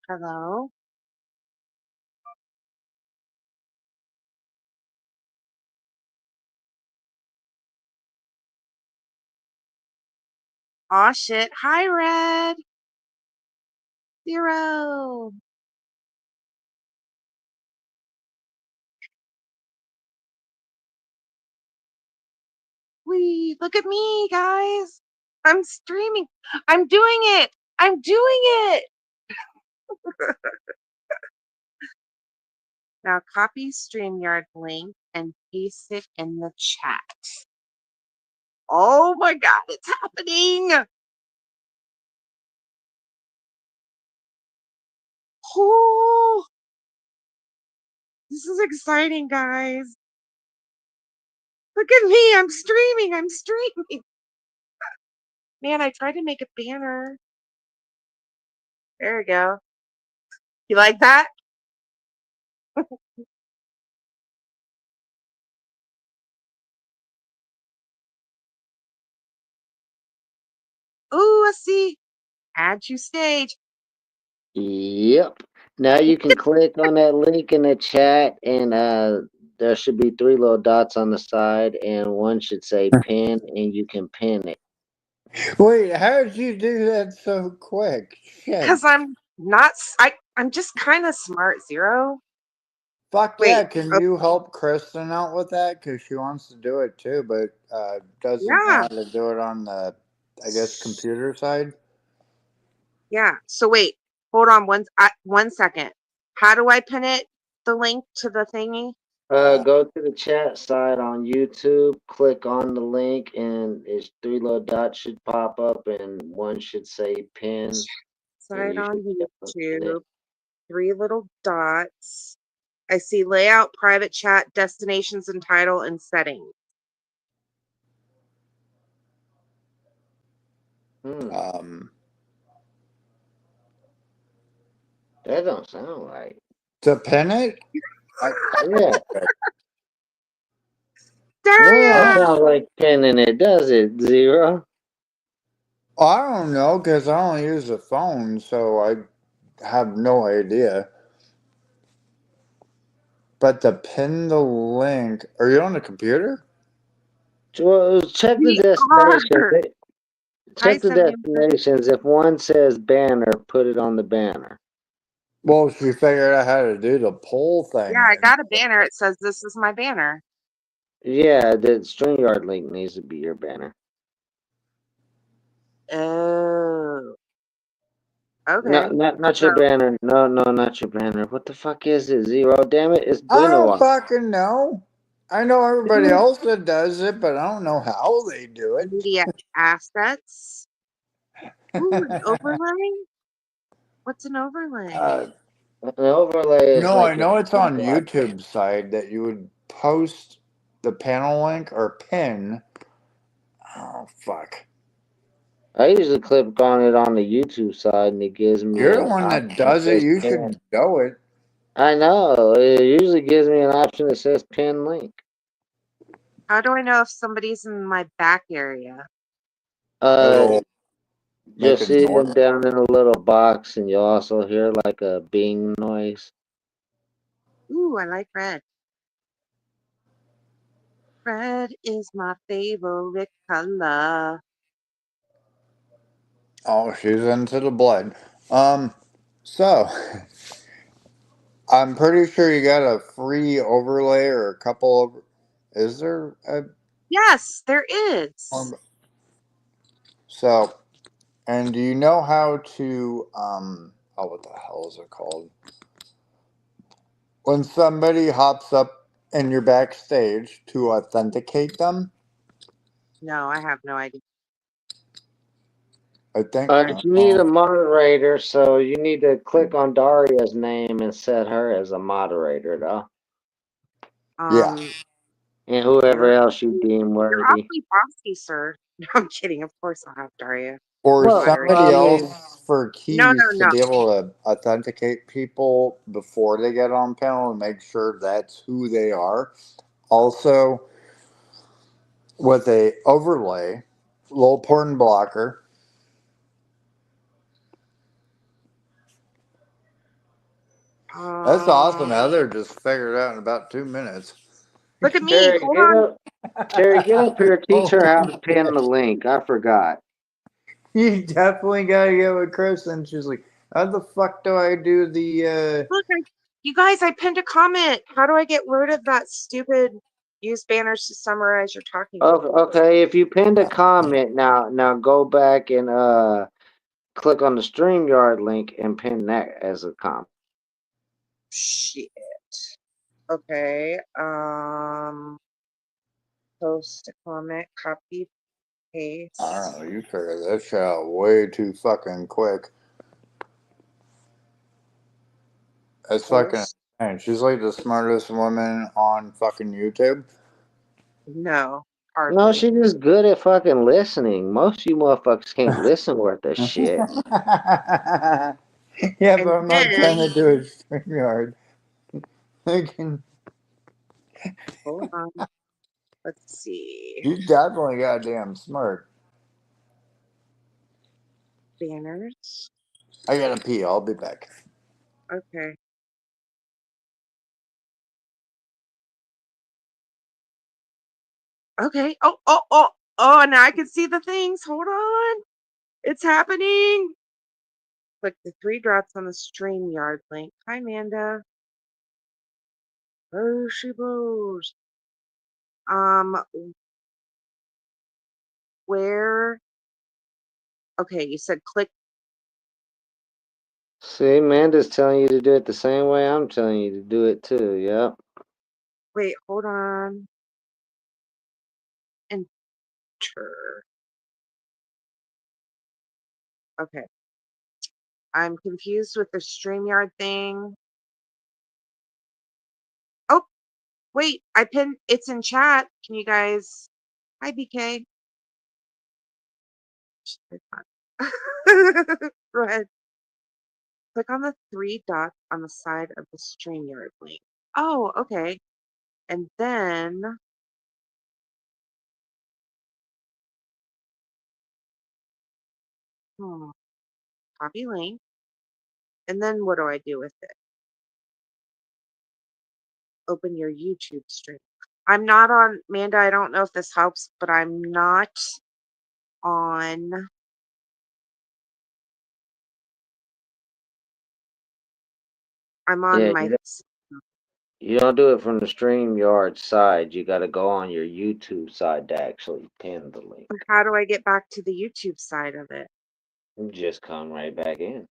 Hello? Aw, shit. Hi, Red. 0. Wee, look at me, guys. I'm streaming. I'm doing it. I'm doing it. Now copy StreamYard link and paste it in the chat. Oh my God, it's happening. Oh, this is exciting, guys. Look at me. I'm streaming. I'm streaming. Man, I tried to make a banner. There we go. You like that? Ooh, I see. Add to stage. Yep. Now you can click on that link in the chat, and there should be 3 little dots on the side, and one should say pin, and you can pin it. Wait, how did you do that so quick? Shit. Because I'm not, I'm just kind of smart, 0. Fuck Wait, yeah, can you help Kristen out with that? Because she wants to do it too, but doesn't know yeah, how to do it on the, I guess, computer side. yeah. So wait, hold on one second. How do I pin it? The link to the thingy? Go to the chat side on YouTube, click on the link, and it's 3 little dots should pop up, and one should say pin, and Side you should on be able to pin it. YouTube. 3 little dots. I see layout, private chat, destinations and title, and settings. Um, That don't sound right. to pin it? Yeah. No, that Daria! sounds like pinning it, does it, 0? I don't know, because I only use a phone, so I have no idea. But to pin the link, are you on the computer? Well, check the We destination. are. Hi, Check the 71. destinations. If one says banner, put it on the banner. Well, she figured out how to do the poll thing. Yeah, I got a banner. It says this is my banner. Yeah, the StreamYard link needs to be your banner. Oh. No, Okay. not your banner. No, not your banner. What the fuck is it, 0? Damn it, it's I been a don't while. fucking know. I know everybody else that does it, but I don't know how they do it. Media assets. Ooh, an overlay? What's an overlay? An overlay is No, I like know it's a on YouTube side that you would post the panel link or pin. Oh fuck! I usually click on it on the YouTube side, and it gives me You're the an one that option that does it. says You pin. should know it. I know. It usually gives me an option that says pin link. How do I know if somebody's in my back area? It'll You'll make a see them noise. down in a little box, and you'll also hear like a bing noise. Ooh, I like red. Red is my favorite color. Oh, she's into the blood. So I'm pretty sure you got a free overlay or a couple of. Is there a? Yes, there is. So, and do you know how to oh, what the hell is it called? When somebody hops up in your backstage to authenticate them, No, I have no idea. I think. Alright, you need a moderator, so you need to click on Daria's name and set her as a moderator, though. Yeah. And whoever You're else you deem you're worthy. awfully bossy, sir. No, I'm kidding. Of course I'll have Daria. Or Well, Moderate. somebody I mean, else for No, keys no, to no. be able to authenticate people before they get on panel and make sure that's who they are. Also, with a overlay, little porn blocker. That's awesome. Heather just figured it out in about 2 minutes. Look at me. Terry, Hold get on. up. Terry, get up here. Teach her how Oh, to pin the link. I forgot. you definitely gotta get with Chris. And she's like, how the fuck do I do the Look, you guys, I pinned a comment. How do I get rid of that stupid use banners to summarize your talking Oh, points? okay, if you pinned a comment, now go back and click on the StreamYard link and pin that as a comment. Shit. Okay. Post a comment, copy, paste. I don't know, you figured that shit out way too fucking quick. That's fucking Post. insane. She's like the smartest woman on fucking YouTube. No, No, hardly. she's just good at fucking listening. Most of you motherfuckers can't listen worth a shit. Yeah, And but I'm not trying then, to do a StreamYard. I can, hold on. Let's see. you definitely goddamn smart. Banners. I gotta pee. I'll be back. Okay. Okay. Oh, now I can see the things. Hold on. It's happening. Click the three dots on the StreamYard link. Hi, Amanda. Oh, she blows. Where? Okay, you said click. See, Amanda's telling you to do it the same way I'm telling you to do it too, yep. Wait, hold on. Enter. Okay. I'm confused with the StreamYard thing. Oh, wait, I pinned it's in chat. Can you guys? Hi, BK. Go ahead. Click on the three dots on the side of the StreamYard link. Oh, okay. And then copy link. And then what do I do with it? Open your YouTube stream. I'm not on Manda. I don't know if this helps, but I'm not on. I'm on Yeah, my. you don't do it from the StreamYard side. You gotta go on your YouTube side to actually pin the link. How do I get back to the YouTube side of it? You just come right back in.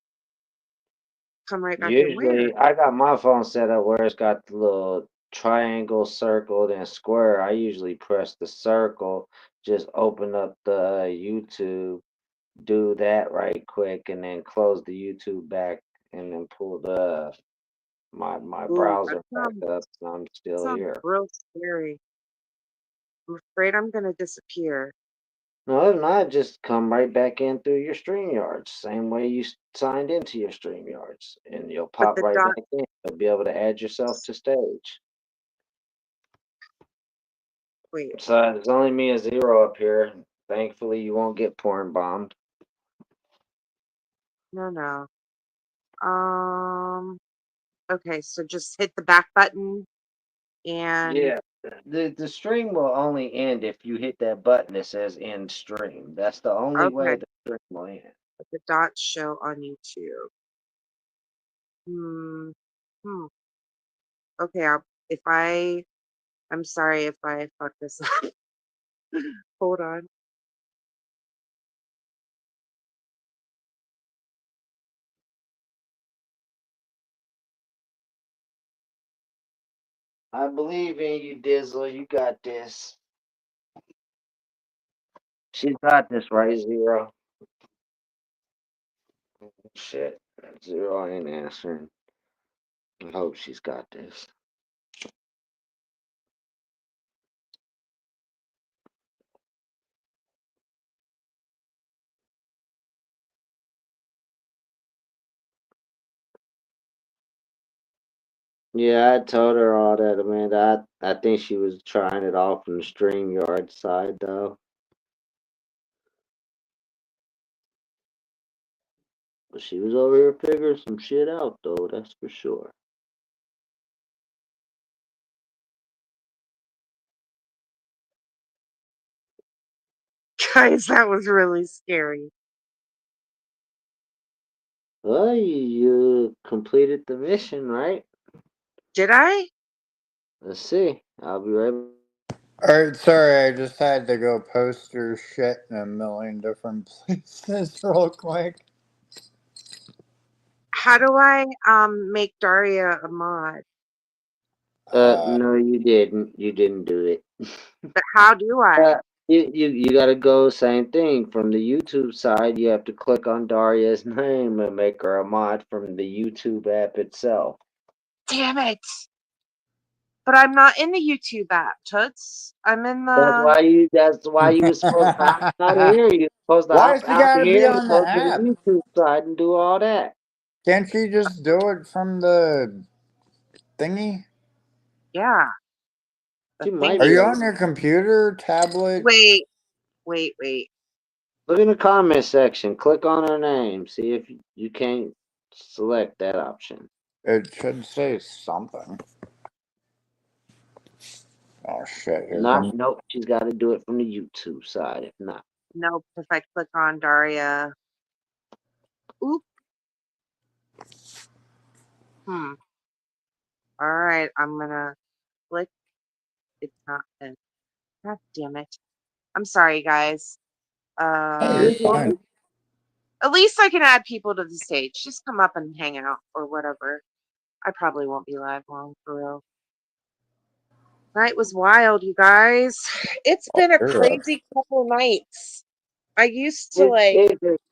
Come right back in where? Usually, I got my phone set up where it's got the little triangle, circle, then square. I usually press the circle, just open up the YouTube, do that right quick, and then close the YouTube back, and then pull the my Ooh, browser back up, and I'm still sounds here. real scary. I'm afraid I'm gonna disappear. No, if not, just come right back in through your StreamYards, same way you signed into your StreamYards, and you'll But pop the right dot. back in. You'll be able to add yourself to stage. Wait, So there's only me and Zero up here. Thankfully, you won't get porn bombed. no. Okay, so just hit the back button and Yeah, the stream will only end if you hit that button that says end stream. That's the only way okay, the stream will end. the dots show on YouTube. Hmm. Hmm. Okay, I'm sorry if I fuck this up. Hold on. I believe in you, Dizzle. You got this. She's got this right, Zero. Shit. Zero ain't answering. I hope she's got this. Yeah, I told her all that, Amanda. I think she was trying it all from the StreamYard side, though. But she was over here figuring some shit out, though, that's for sure. Guys, that was really scary. Well, you completed the mission, right? Did I? Let's see. I'll be right Alright, sorry, I just had to go post your shit in a million different places real quick. How do I make Daria a mod? No, you didn't. You didn't do it. But how do I? You gotta go same thing from the YouTube side. You have to click on Daria's name and make her a mod from the YouTube app itself. Damn it! But I'm not in the YouTube app, Toots. I'm in That's the. why you. That's why you was supposed to opt out of here. You're supposed to Why opt is she out of gotta be here and on the go to app? the YouTube side and do all that. Can't she just do it from the thingy? Yeah. The She might Are be thingy. you able on to. your computer, tablet? Wait. Look in the comment section. Click on her name. See if you can't select that option. It should say something. Oh shit, here Not. comes. Nope. She's got to do it from the YouTube side. If not. Nope. If I click on Daria. Oop. All right. I'm gonna click. It's not in. God damn it. I'm sorry, guys. Hey, you're Well, fine. at least I can add people to the stage. Just come up and hang out or whatever. I probably won't be live long for real. Night was wild, you guys. It's Oh, been a you're up. crazy couple nights. I used to like.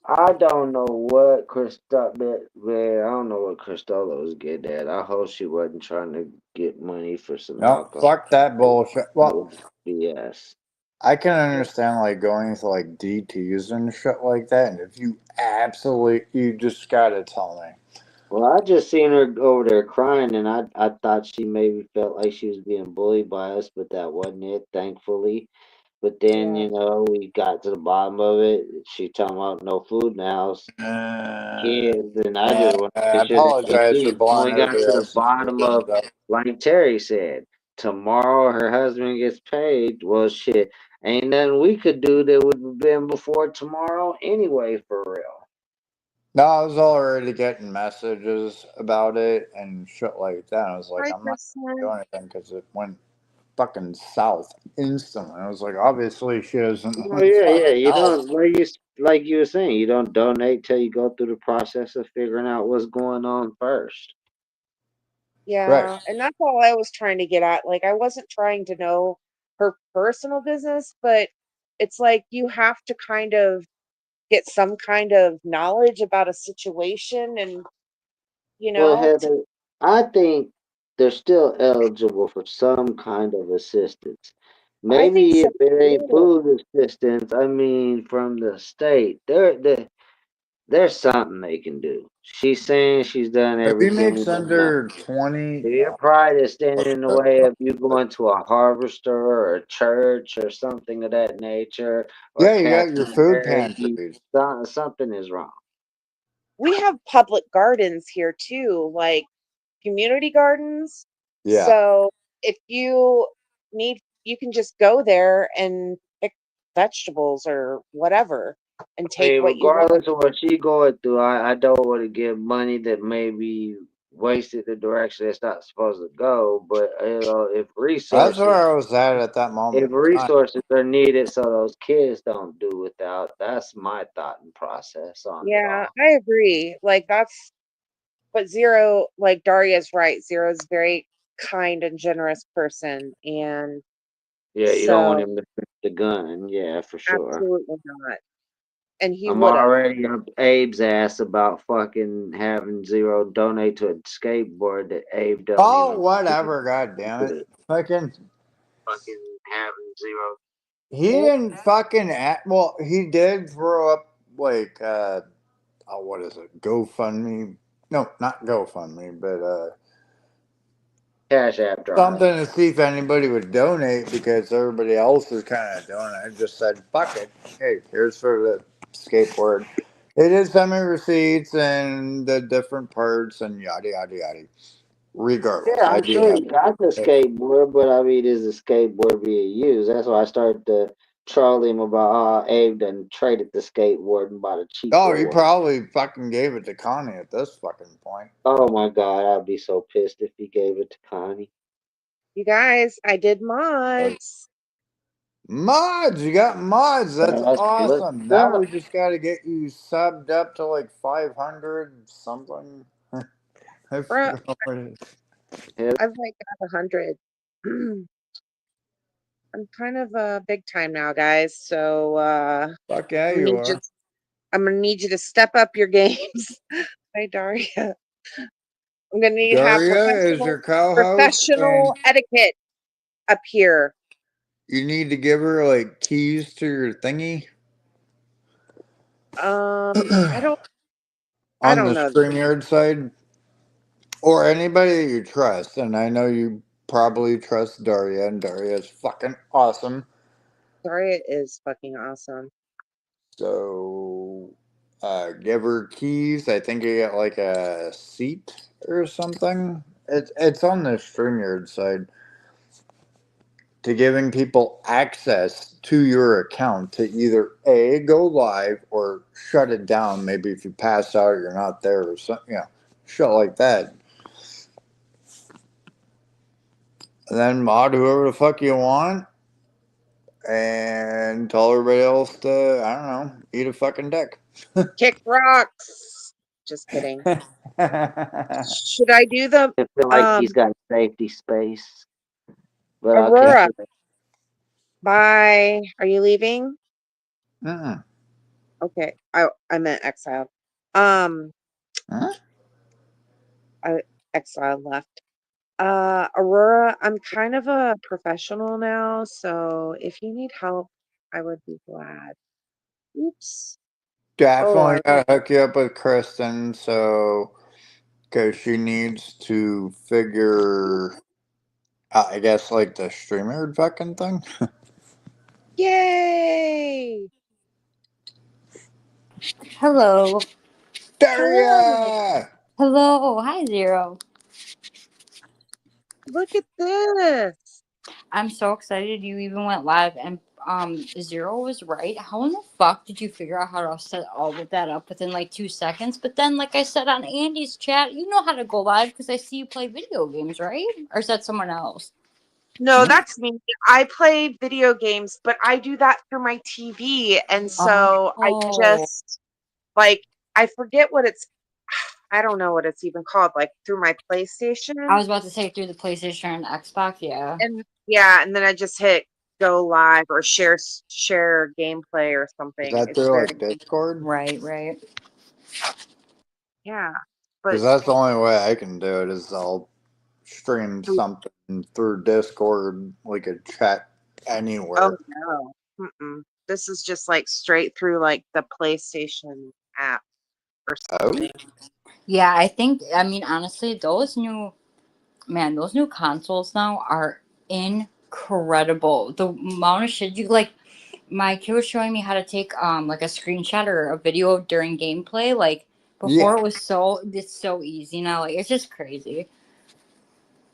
I don't know what Christopher, man, I don't know what Christola was getting at. I hope she wasn't trying to get money for some No, alcohol. fuck that bullshit. Well, BS. I can understand like going to like DTs and shit like that, and if you absolutely, you just gotta tell me. Well, I just seen her over there crying, and I thought she maybe felt like she was being bullied by us, but that wasn't it, thankfully. But then, Yeah. we got to the bottom of it. She talking about no food in the house. Kids, and I just want I to make sure that they apologize for see. blowing We got everybody to the else's bottom of, weekend up. like Terry said, tomorrow her husband gets paid. Well, shit, ain't nothing we could do that would have been before tomorrow anyway, for real. No, I was already getting messages about it and shit like that. I was like, Hi, I'm not gonna Kristen. do anything because it went fucking south instantly. I was like, obviously she doesn't know Oh what the yeah, fuck yeah. You else. don't like you were saying. You don't donate till you go through the process of figuring out what's going on first. Right. Yeah, and that's all I was trying to get at. Like, I wasn't trying to know her personal business, but it's like you have to kind of get some kind of knowledge about a situation and, Well, to, Heather, I think they're still eligible for some kind of assistance. I think Maybe so if it ain't too. food assistance, I mean from the state, there's something they can do. She's saying she's done If he everything. makes under 20, Your pride is standing in the okay. way of you going to a harvester or a church or something of that nature, or Yeah, you got your casting food charity. pantries. Something is wrong. We have public gardens here too, like community gardens. Yeah. So if you need, you can just go there and pick vegetables or whatever and I take mean, what you want. regardless of what she going through, I don't want to give money that may be wasted the direction it's not supposed to go. But That's where I was at that if moment in time. resources are needed so those kids don't do without, that's my thought and process on it Yeah, all. I agree. Like that's, but Zero, like Daria's right. Zero's very kind and generous person. And Yeah, you don't want so, him to the gun. Yeah, for sure. Absolutely not. And he I'm would have. already up Abe's ass about fucking having Zero donate to a skateboard that Abe don't Oh, even whatever. God damn it. Fucking. fucking having Zero. He didn't fucking act. Well, he did throw up, like, oh, what is it? GoFundMe. No, not GoFundMe, but, Cash App drive. something to see if anybody would donate because everybody else is kind of doing it. I just said, fuck it. Hey, here's for the skateboard. It is send me receipts and the different parts and yada, yada, yada. Regardless, Yeah, I I'm do sure have he got the it. skateboard, but I mean, is the skateboard being used? That's why I started to troll him about how Abe done traded the skateboard and bought a Oh, cheaper he one. probably fucking gave it to Connie at this fucking point. Oh my god, I'd be so pissed if he gave it to Connie. You guys, I did mods. Mods, you got mods. That's That's what's awesome. Now up. we just got to get you subbed up to like 500 something. I Bruh, forgot what it is. I've like got 100. I'm kind of big time now, guys. So Fuck yeah, I'm gonna you need you. are. I'm gonna need you to step up your games. Hi, Daria. I'm gonna need to have Daria is your co-host, and professional etiquette up here. you need to give her like keys to your thingy I don't on the know. StreamYard side, or anybody that you trust. And I know you probably trust Daria, and Daria is fucking awesome. Daria is fucking awesome. So give her keys. I think you get like a seat or something. It's on the StreamYard side to giving people access to your account to either A, go live or shut it down. Maybe if you pass out or you're not there or something, shit like that. And then mod whoever the fuck you want and tell everybody else to, I don't know, eat a fucking dick. Kick rocks. Just kidding. Should I do the I feel like he's got safety space, but I can't. Aurora? Bye. Are you leaving? Mm-mm. Okay. I meant exiled. Um, Huh? exiled left. Aurora, I'm kind of a professional now, so if you need help, I would be glad. Oops. Oh, Definitely gotta hook you up with Kristen, so because she needs to figure, I guess, like the streamer fucking thing. yay! Hello. Daria! Hello. Hi, Zero. Look at this. I'm so excited you even went live and Zero was right. How in the fuck did you figure out how to set all of that up within like 2 seconds? But then, like I said on Andy's chat, you know how to go live because I see you play video games, right? Or is that someone else? No, Hmm? that's me. I play video games, but I do that through my TV. And so I Oh. just like I forget what it's I don't know what it's even called, like through my PlayStation. I was about to say through the PlayStation and Xbox, yeah. And yeah, and then I just hit go live or share gameplay or Is something. that It's through very like Discord? Right, right. yeah. But Because that's the only way I can do it is I'll stream something through Discord, like a chat anywhere. oh no. Mm-mm. This is just like straight through like the PlayStation app or something. Yeah, I mean, honestly, those new consoles now are incredible. The amount of shit you like, my kid was showing me how to take like a screenshot or a video during gameplay. Like before, Yeah. it's so easy now. Like it's just crazy.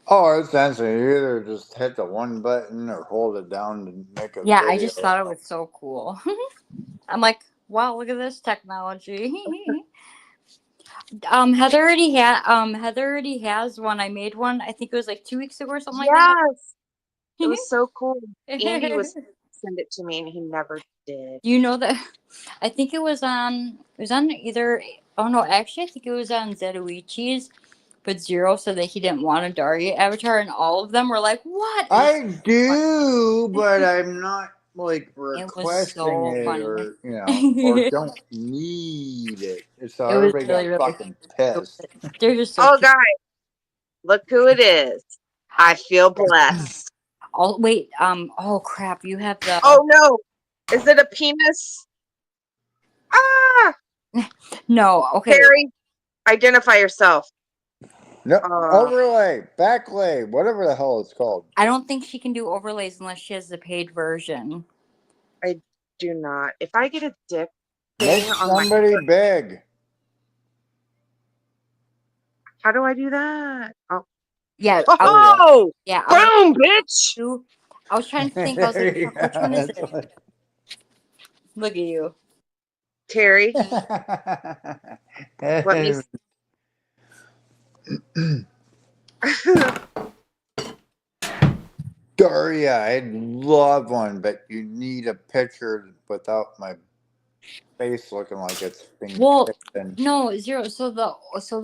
Oh, it's instant. You either just hit the one button or hold it down to make a Yeah, video. I just thought it was so cool. I'm like, wow, look at this technology. Heather already has one. I made one. I think it was like 2 weeks ago or something like that. Yes. It was so cool. Andy was send it to me and he never did. You know that I think it was on either oh no, actually I think it was on Zetoichi's, but Zero said that he didn't want a Daria avatar and all of them were like, what? I do, but I'm not like It was requesting so it funny. or or It don't need it. So was everybody really, got really fucking pissed. cute. They're just so Oh, cute. guys, look who it is. I feel blessed. Oh wait, oh crap, you have the Oh no, is it a penis? Ah, no, okay. Terry, identify yourself. No overlay, backlay, whatever the hell it's called. I don't think she can do overlays unless she has the paid version. I do not. If I get a dick Make thing on my somebody big. how do I do that? Oh, Yeah. oh, Yeah. boom, bitch. I was trying to think. I was like, There you which one is go. it? Look at you. Terry, let me. Daria, I'd love one, but you need a picture without my face looking like it's being Well, kicked in. no, Zero. So the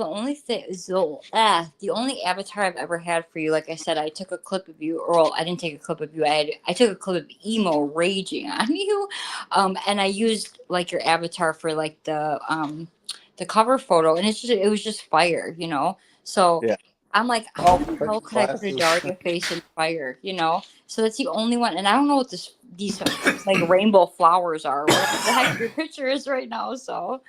only thing is the only avatar I've ever had for you, like I said, I took a clip of you, or well, I didn't take a clip of you. I took a clip of emo raging on you, and I used like your avatar for like the cover photo, and it was just fire, you know. So Yeah. I'm like, how the put hell could I put a glasses. Daria face in fire, you know? So that's the only one, and I don't know what these like rainbow flowers are. What the heck your picture is right now? So.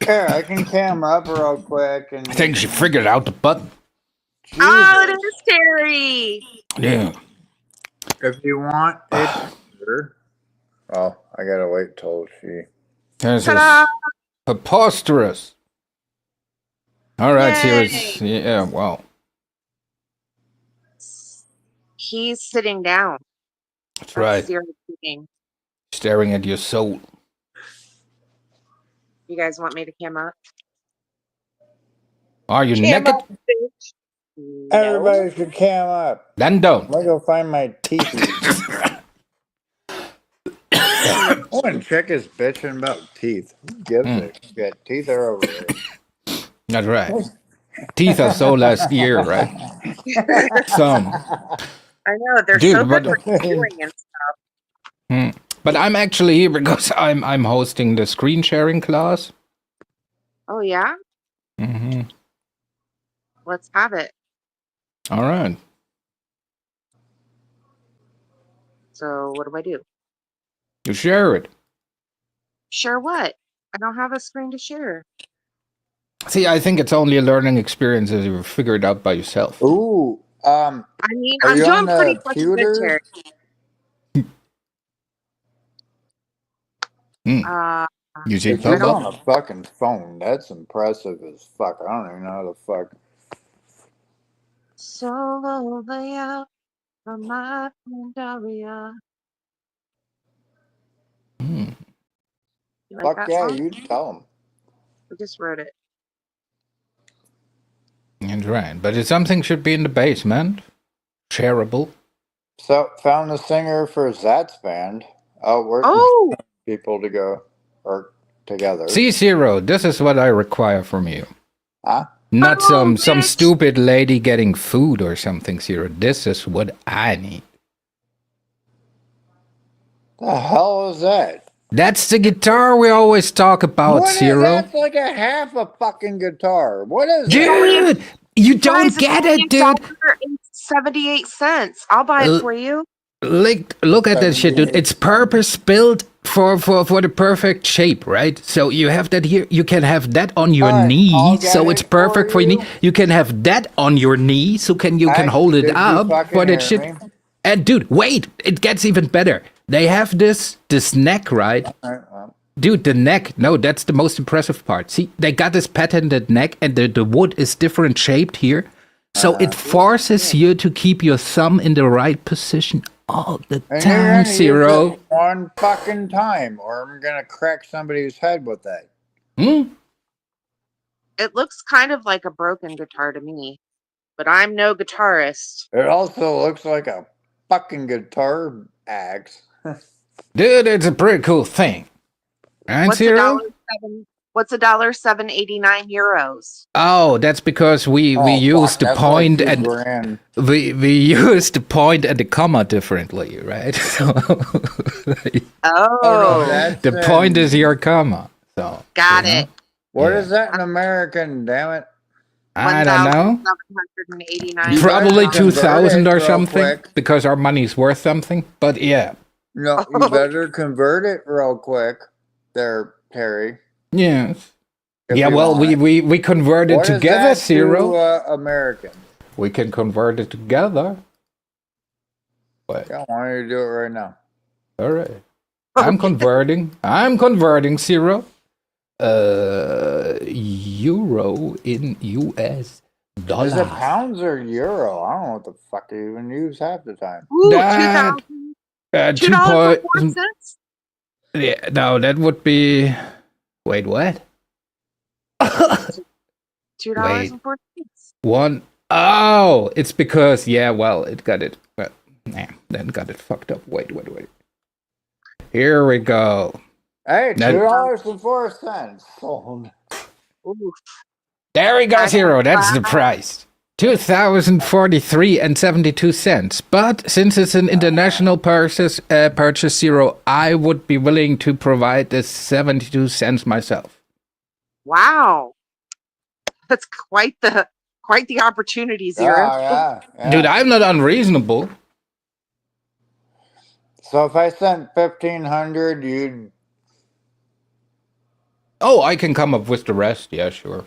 Here, I can cam up real quick and I think she figured out the button. Oh, it Jesus. is Terry. Yeah. If you want it here. Oh, I gotta wait till she. This Ta-da! is preposterous. All right, Yay. here's yeah. Wow. He's sitting down. That's right. Zero speaking. Staring at your soul. You guys want me to cam up? Are you Cam naked? up, bitch. No. Everybody should cam up. Then don't. I'm gonna go find my teeth. I want to check his bitching about teeth. Who gives a shit? Teeth are over there. That's right. Teeth are so last year, right? Some. I know they're Dude, so good but- for healing and stuff. But I'm actually here because I'm hosting the screen sharing class. Oh yeah, Mm-hmm. let's have it. All right. So what do I do? You share it. Share what? I don't have a screen to share. See, I think it's only a learning experience as you figure it out by yourself. Ooh, I mean, Are I'm you doing on pretty the fucking good, computer? Terry. You see, if you're don't- on a fucking phone, that's impressive as fuck. I don't even know how to fuck. Solo layout from my friend Daria. Hmm. You like Fuck that yeah, song? you tell him. I just wrote it. That's right. But it's something should be in the basement. Shareable. So, found the singer for Zat's band. Oh, we're Oh, people to go or together. C0, this is what I require from you. Huh? Not Oh, some bitch. stupid lady getting food or something, Zero. This is what I need. The hell is that? That's the guitar we always talk about, What is Zero. that? It's like a half a fucking guitar. What is that? Dude, you don't guys, get it's it, dude. $78. I'll buy it for you. Look at that shit, dude. It's purpose built for the perfect shape, right? So you have that here. You can have that on your Alright, knee, I'll get so it's it perfect for for your you. knee. You can have that on your knee, so you can hold it Did you up fucking for that hear shit. me? And dude, wait, it gets even better. They have this neck, right? Alright, well, Dude, the neck. No, that's the most impressive part. See, they got this patented neck, and the wood is different shaped here. So it forces you to keep your thumb in the right position all the and you're time, gonna use Zero. it one fucking time, or I'm gonna crack somebody's head with that. Hmm? It looks kind of like a broken guitar to me, but I'm no guitarist. It also looks like a fucking guitar axe. Dude, it's a pretty cool thing. Right, What's Zero? What's $1.789 euros? Oh, that's because we Oh, use fuck, the that's point like and $2,000. we use the point and the comma differently, right? So Oh no, Oh, that's the point is in, your comma. So got you know? it. what Yeah. is that in American? Damn it! I don't know. $1,789. You better Probably convert 2,000 it or real something quick. because our money's worth something. But yeah, No, you better convert it real quick, there, Terry. yes. If Yeah, you well, want. we convert it What is together, that Zero. to American? We can convert it together. But Yeah, I want you to do it right now. all right. I'm converting Zero. Euro in US dollars. Is it pounds or euro? I don't know what the fuck you even use half the time. Ooh, That $2 2 point. $2.04. Yeah, no, that would be. Wait, what? $2.04. One. Oh, it's because well, it got it. Well, then got it fucked up. Wait. Here we go. Hey, That- $2.04 sold. Ooh, There we go, I- Zero. That's the price. 2,043 and 72 cents. But since it's an international purchase, Zero, I would be willing to provide the 72 cents myself. wow. That's quite the opportunity, Zero. Yeah. Dude, I'm not unreasonable. So if I sent 1,500, you'd. Oh, I can come up with the rest. Yeah, sure.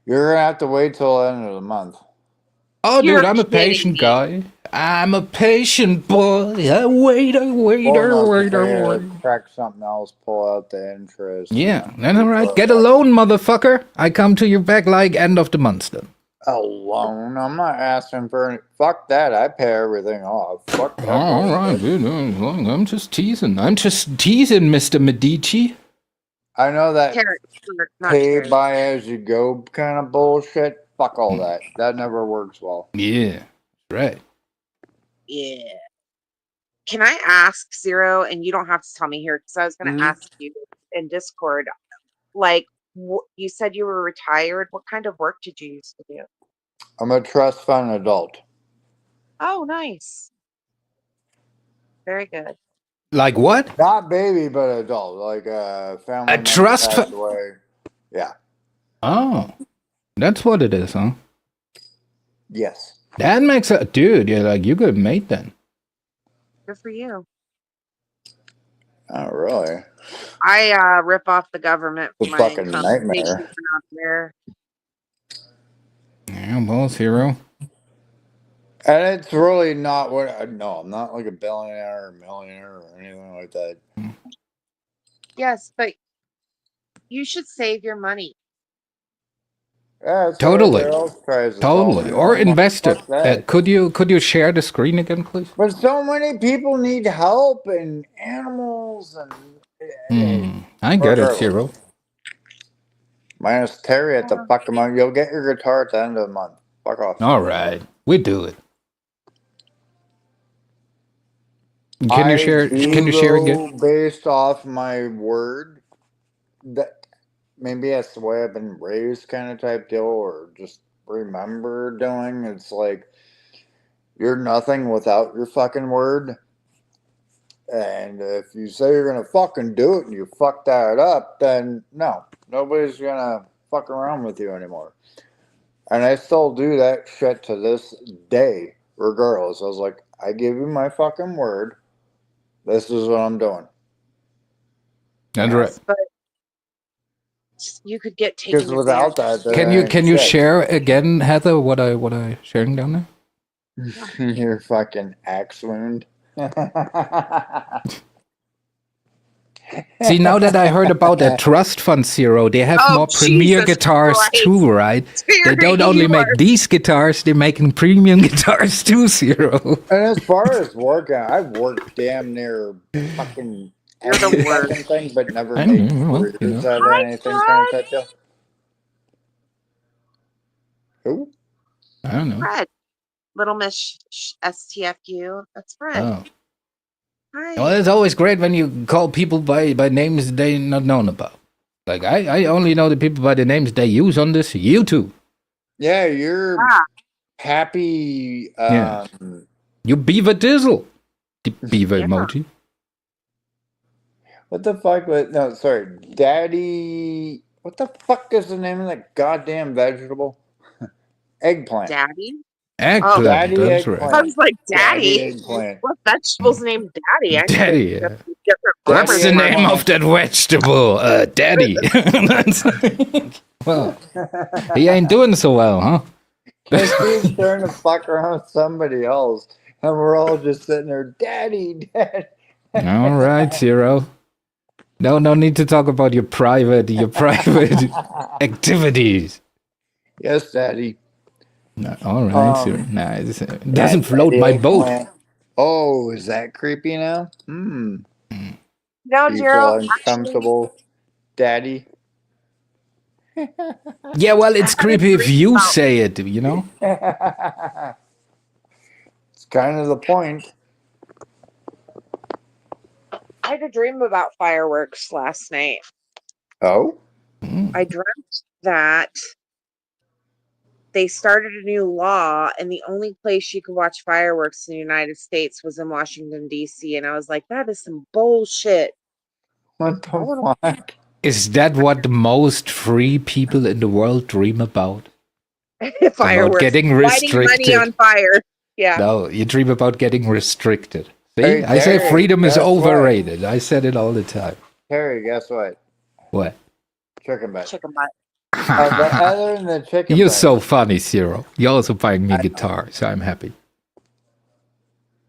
You're gonna have to wait till the end of the month. Oh, You're dude, I'm a kidding patient me. guy. I'm a patient boy. I wait. Track something else, pull out the interest. Yeah, that's all right. Get a loan, motherfucker. I come to your back like end of the month then. A loan? I'm not asking for any. Fuck that. I pay everything off. Fuck that. Oh, all right, dude. I'm just teasing. Mr. Medici. I know that Not pay Terry. by as you go kind of bullshit. Fuck all that. That never works well. Yeah, right. Yeah. Can I ask Zero, and you don't have to tell me here because I was going to Mhm. ask you in Discord, like you said you were retired. What kind of work did you used to do? I'm a trust fund adult. Oh, nice. Very good. Like what? Not baby, but adult. Like family A member trust passed fu- away. Yeah. Oh, that's what it is, huh? Yes. That makes a dude. Yeah, like you good mate then. Good for you. Oh, really? I rip off the government for It's a my fucking compensation nightmare. for not there. Yeah, well, Zero. And it's really not what. No, I'm not like a billionaire or millionaire or anything like that. Yes, but you should save your money. Yeah, it's Totally. what everybody else tries to tell Totally. me. Or I'm like, invest it. fuck that. Could you share the screen again, please? But so many people need help and animals and. I get it, Regardless. Zero. Minus Terry at the fucking month. You'll get your guitar at the end of the month. Fuck off. All right, we do it. Can you share? Can you share again? Based off my word, that maybe that's the way I've been raised, kind of type deal, or just remember doing. It's like you're nothing without your fucking word. And if you say you're gonna fucking do it and you fuck that up, then no, nobody's gonna fuck around with you anymore. And I still do that shit to this day, regardless. I was like, I give you my fucking word. This is what I'm doing. That's right. But you could get taken Because without advantage. that, Can you share again, Heather? What I sharing down there? Your fucking axe wound. See, now that I heard about that trust fund, Zero, they have Oh, more premier Jesus guitars Christ. too, right? They Terry, don't only you make are- these guitars; they're making premium guitars too, Zero. And as far as working, I've worked damn near fucking You're the every worst. fucking thing, but never I made know, well, you careers know. out of Hi, anything kind of type deal. Who? I don't know. Fred. Little Miss STFU. That's Fred. Oh, Hi. Well, it's always great when you call people by names they not known about. Like I only know the people by the names they use on this YouTube. Yeah, you're Ah, happy. Yeah. You beaver dizzle. The beaver Yeah. emoji. What the fuck? No, sorry, Daddy. What the fuck is the name of that goddamn vegetable? Eggplant. Daddy. Eggplant, Daddy that's I eggplant. right. was like, Daddy Daddy. eggplant. What vegetable's named Daddy? I Daddy, need yeah. to different What's farmers the Daddy name of eggplant. that vegetable? Daddy. Well, he ain't doing so well, huh? Because he's trying to fuck around with somebody else, and we're all just sitting there, Daddy, Daddy. All right, Zero. No need to talk about your private activities. Yes, Daddy. No, all right, Zero. Nah, it doesn't float Daddy my boat. eggplant. Oh, is that creepy now? Hmm. No, Do you Gerald. feel uncomfortable, Daddy? Yeah, well, it's creepy if you say it, you know? It's kind of the point. I had a dream about fireworks last night. Oh? I dreamt that they started a new law, and the only place you could watch fireworks in the United States was in Washington, D.C. And I was like, that is some bullshit. What the fuck? Is that what the most free people in the world dream about? Fireworks. getting Lighting money restricted. on fire. Yeah. No, you dream about getting restricted. See, Hey, I say Terry, freedom is guess what? overrated. I said it all the time. Terry, guess what? What? Chicken butt. Chicken butt. But other than the chicken You're butt, so funny, Zero. You're also buying me a guitar, so I'm happy.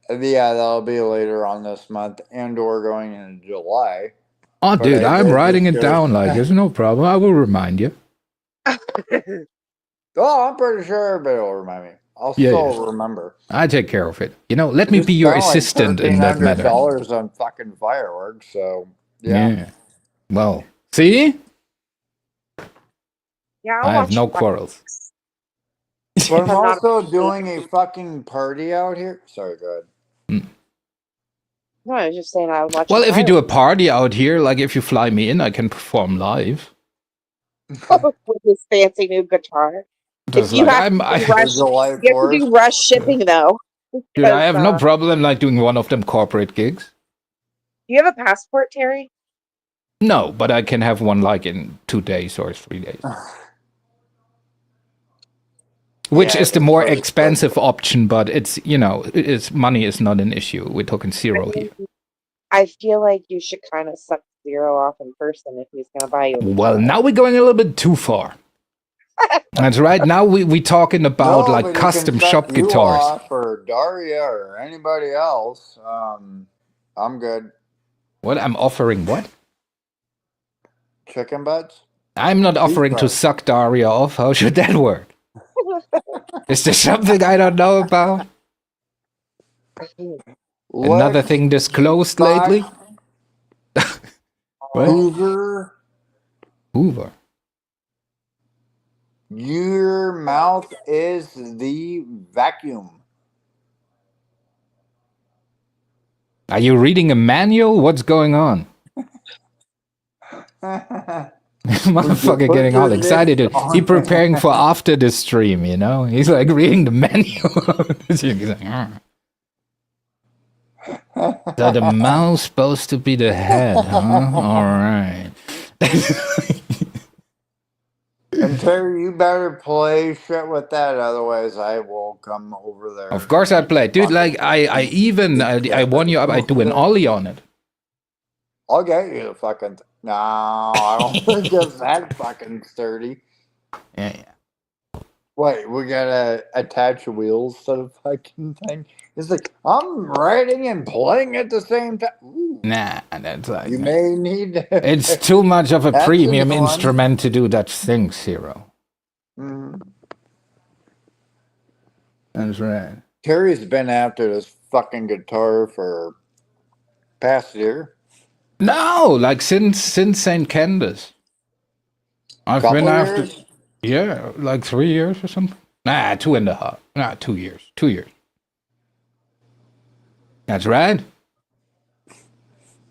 yeah, that'll be later on this month, and or going in July. Oh, But dude, I I'm did writing just it go- down. Like, there's no problem. I will remind you. Oh, I'm pretty sure everybody will remind me. I'll Yeah, still yeah. remember. I take care of it. You know, let me Just be your spent like assistant in that matter. $1,300 on fucking fireworks, so yeah. Yeah. Well, see? Yeah, I'll I have watch no fire- quarrels. But I'm I'm not also a- doing a fucking party out here. Sorry, go ahead. No, I was just saying I would watch. Well, if you do a party out here, like if you fly me in, I can perform live. with his fancy new guitar. Just you like have to Is rush, July you have to 4th? do rush shipping though. Dude, I have no Because, problem like doing one of them corporate gigs. do you have a passport, Terry? No, but I can have one like in 2 days or 3 days. Which Yeah, is the more it's expensive option, but it's, you know, it's money is not an issue. We're talking Zero here. I feel like you should kind of suck Zero off in person if he's going to buy you. A Well, guitar. now we're going a little bit too far. That's right. Now we talking about No, like but he can custom suck shop you guitars. off, or Daria or anybody else. I'm good. What? I'm offering what? Chicken butts? I'm not offering to butts. suck Daria off. How should that work? Is there something I don't know about? Another Let's thing disclosed fuck lately? What? Hoover, Hoover. your mouth is the vacuum. Are you reading a manual? What's going on? Motherfucker put getting your all excited. lips on He it? preparing for after the stream, you know? He's like reading the manual. He's like, So the mouse supposed to be the head, huh? All right. And Terry, you better play shit with that, otherwise I will come over there. Of course I play, dude. Like I won you up. I do an ollie on it. I'll get you the fucking. No, I don't think it's that fucking sturdy. Yeah. Wait, we gotta attach wheels to the fucking thing. It's like I'm riding and playing at the same time. Ooh, Nah, that's like you may need. it's too much of a That's a premium new one. instrument to do that thing, Zero. Mm. That's right. Terry's been after this fucking guitar for past year. No, like since St. Candace. I've Couple been after years? yeah, like 3 years or something. Nah, 2.5. Nah, 2 years. 2 years. That's right.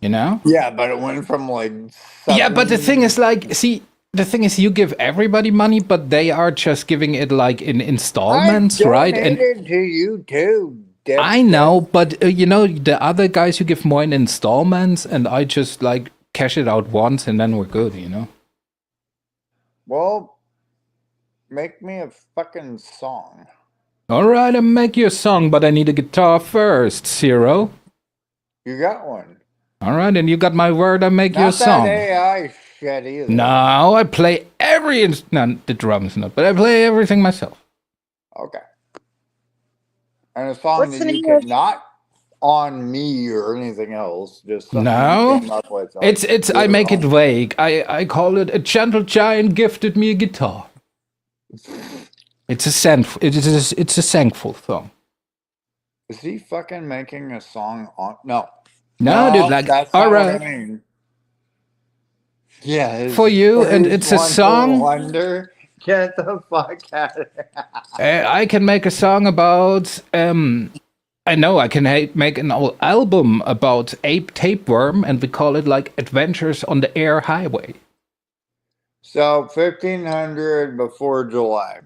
You know? Yeah, but it went from like Yeah, but the thing is, 70. like, see, the thing is, you give everybody money, but they are just giving it like in I installments, right? And donated to you too, I dipshit. know, but you know, the other guys who give more in installments, and I just like cash it out once, and then we're good, you know. Well, make me a fucking song. All right, I'll make you a song, but I need a guitar first, Zero. You got one. All right, and you got my word. I make you a Not that song. AI shit either. No, I play no, the drums not, but I play everything myself. Okay. And a song What's that the you name of? could not on me or anything else, just something No, you came up with. Like, it's I your make it own. vague. I call it a gentle giant gifted me a guitar. It's a thankful song. Is he fucking making a song on? No. No, dude, like, that's all not what I right, mean. Yeah, for you, and it's a one for song. wonder. Get the fuck out of here. I can make a song about. I know I can make an whole album about ape tapeworm, and we call it like Adventures on the Air Highway. So 1500 before July.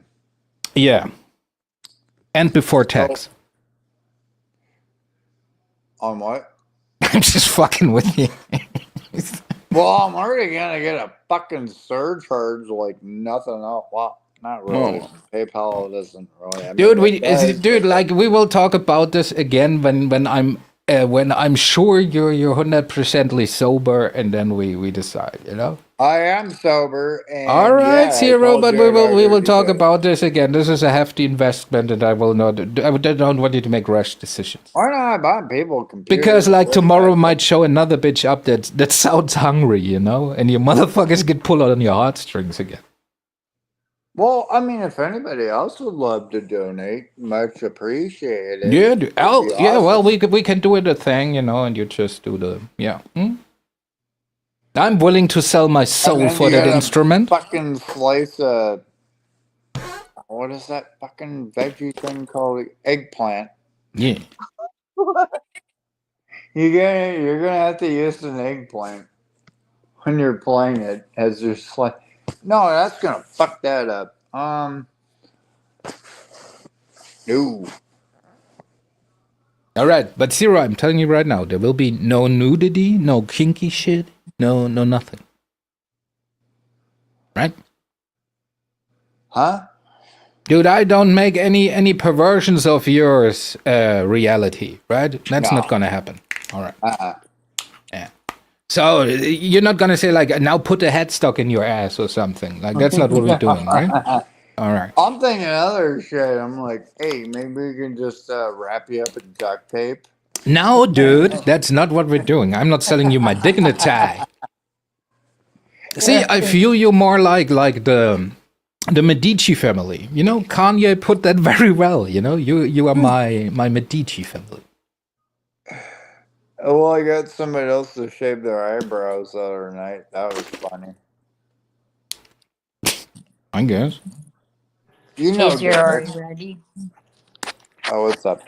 Yeah, and before tax. On what? I'm just fucking with you. Well, I'm already gonna get a fucking surcharge like nothing else. Well, not really. Oh. PayPal doesn't really. I mean, Dude, it does, dude, but like we will talk about this again when I'm sure you're 100%ly sober, and then we decide, you know. I am sober. And All right, yeah, I Zero, told but you we will I'd talk do it. about this again. This is a hefty investment, and I will not. I don't want you to make rash decisions. Why not buy people computers? Because like What tomorrow the- might show another bitch up that sounds hungry, you know, and your motherfuckers get pulled on your heartstrings again. Well, I mean, if anybody else would love to donate, much appreciated. Yeah, It'd oh be yeah. Well, awesome. we can do it a thing, you know, and you just do the yeah. I'm willing to sell my And soul then for you that got a instrument. fucking slice of what is that fucking veggie thing called? Eggplant. Yeah. You're gonna have to use an eggplant when you're playing it as your slice. No, that's gonna fuck that up. No. All right, but Zero, I'm telling you right now, there will be no nudity, no kinky shit, no nothing. Right? Huh? Dude, I don't make any perversions of yours reality, right? That's No. not gonna happen. All right. Yeah. So you're not gonna say like now put a headstock in your ass or something. Like that's not what we're doing, right? All right. I'm thinking other shit. I'm like, hey, maybe we can just wrap you up in duct tape. No, dude, that's not what we're doing. I'm not selling you my dignity. See, I feel you more like the Medici family. You know, Kanye put that very well. You know, you are my Medici family. Well, I got somebody else to shave their eyebrows the other night. That was funny. I guess. You know, Hey, Zero, are Dennis. you ready? Oh, what's up?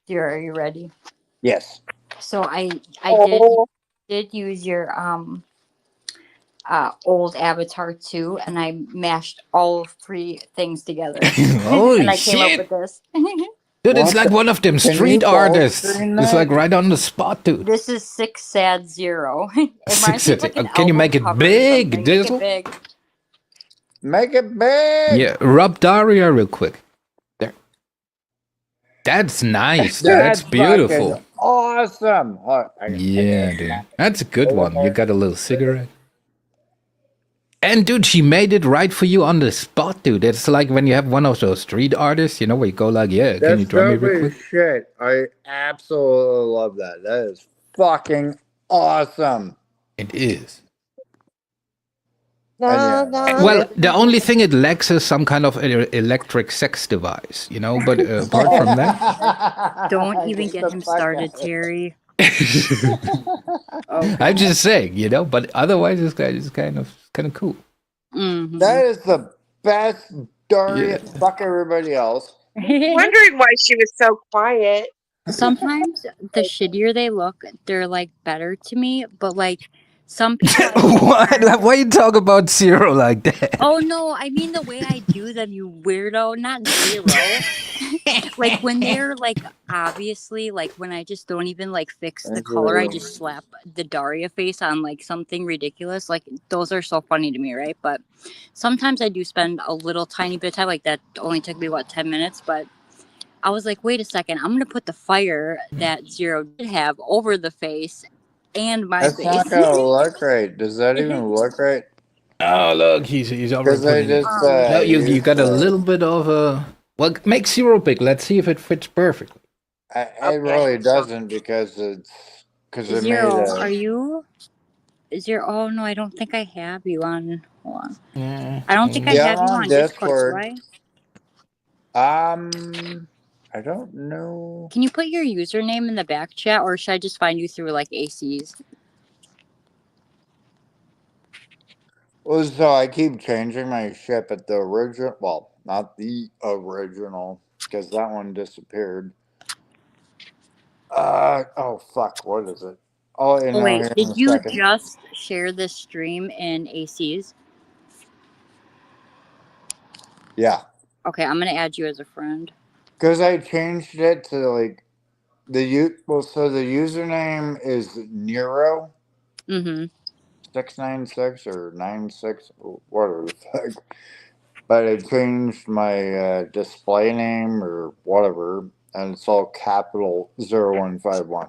Zero, are you ready? Yes. So I Oh, did use your old avatar too, and I mashed all three things together. Holy and I came up shit. with this. Dude, it's What like the- one of them Can you street full artists. screen It's that? like right on the spot, dude. This is Six Sad Zero. It reminds me of, like, an Can you make it album cover or big, something. Dizzle? Make it big. Make it big. Yeah, rub Daria real quick. There. That's nice. Dude. That's beautiful. fucking awesome. Oh, Yeah, dude. That's a good one. You got a little cigarette. And dude, she made it right for you on the spot, dude. It's like when you have one of those street artists, you know, where you go like, yeah, can you That's draw me real dope quick? as shit. I absolutely love that. That is fucking awesome. It is. no, no. Well, the only thing it lacks is some kind of electric sex device, you know, but apart from that, Don't even get him started, Terry. Okay. I'm just saying, you know, but otherwise this guy is kind of cool. Mhm. That is the best darn Yeah. it. Fuck everybody else. Wondering why she was so quiet. sometimes the shittier they look, they're like better to me. But like some people, What? Why you talk about Zero like that? oh no, I mean the way I do them, you weirdo. Not Zero. Like when they're like obviously like when I just don't even like fix the color, I just slap the Daria face on like something ridiculous. Like those are so funny to me, right? But sometimes I do spend a little tiny bit of time. Like that only took me 10 minutes, but I was like, wait a second, I'm gonna put the fire that Zero did have over the face and my That's not face. gonna look right. Does that even look right? Oh, look, he's already Because I putting it. just No, you used got a little bit of a. Well, make Zero big. Let's see if it fits perfectly. it Okay. really doesn't because it made Zero, a. are you? Zero, oh no, I don't think I have you on. Hold on. Yeah. I don't think I Yeah, I'm have you on on Discord, do Discord. I? I don't know. Can you put your username in the back chat, or should I just find you through like ACs? Well, so I keep changing my ship at the original. Well, not the original, because that one disappeared. Oh fuck, what is it? Oh, Oh no, wait, here in did a you second. just share this stream in ACs? Yeah, Okay, I'm gonna add you as a friend. because I changed it to like so the username is Nero Mm-hmm. 696 or 96, whatever the fuck. But I changed my display name or whatever, and it's all capital 0151.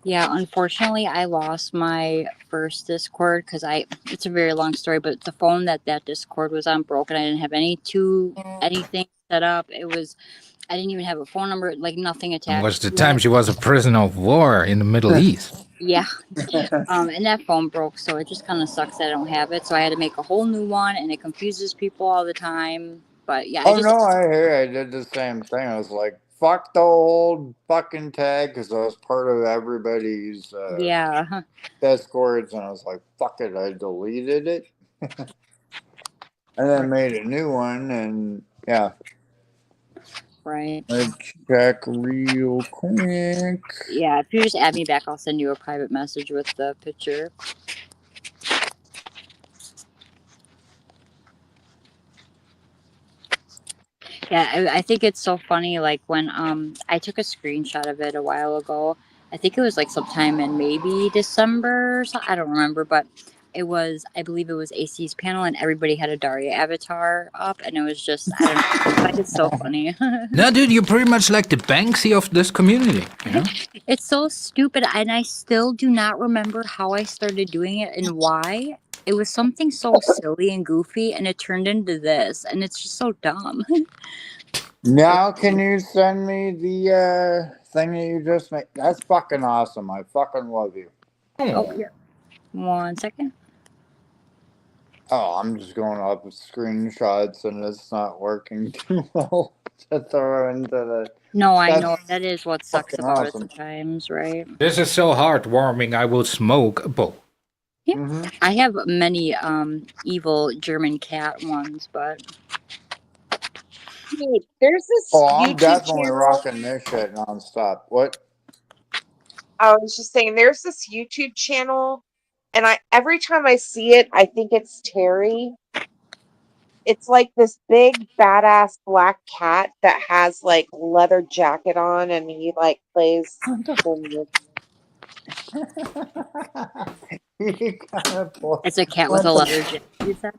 Yeah, unfortunately, I lost my first Discord because it's a very long story, but the phone that Discord was on broke and I didn't have anything set up. I didn't even have a phone number, like nothing Was attached the to time it. she was a prisoner of war in the Middle East? Yeah. And that phone broke, so it just kind of sucks that I don't have it. So I had to make a whole new one, and it confuses people all the time. But yeah, Oh no, I hear I did the same thing. I was like, fuck the old fucking tag because I was part of everybody's yeah, Discords, and I was like, fuck it, I deleted it. And then made a new one, and yeah. right. Let's check real quick. Yeah, if you just add me back, I'll send you a private message with the picture. Yeah, I think it's so funny. Like when I took a screenshot of it a while ago. I think it was like sometime in maybe December. Or so, I don't remember, but I believe it was AC's panel, and everybody had a Daria avatar up, and it was just I don't know. I find it so funny. No, dude, you're pretty much like the Banksy of this community. You know? It's so stupid, and I still do not remember how I started doing it and why. It was something so silly and goofy, and it turned into this, and it's just so dumb. Now, can you send me the thing that you just made? That's fucking awesome. I fucking love you. Oh, yeah. 1 second. Oh, I'm just going up with screenshots and it's not working too well to throw into the. No, I That's know that is what sucks fucking about it awesome. sometimes, right? This is so heartwarming. I will smoke a bowl. Yeah. Mm-hmm. I have many evil German cat ones, but Dude, there's this Oh, I'm YouTube definitely channel. rocking this shit nonstop. What? I was just saying, there's this YouTube channel, and every time I see it, I think it's Terry. It's like this big badass black cat that has like leather jacket on, and he like plays cool music. You gotta pull- it's a cat with what a the- leather jacket. You said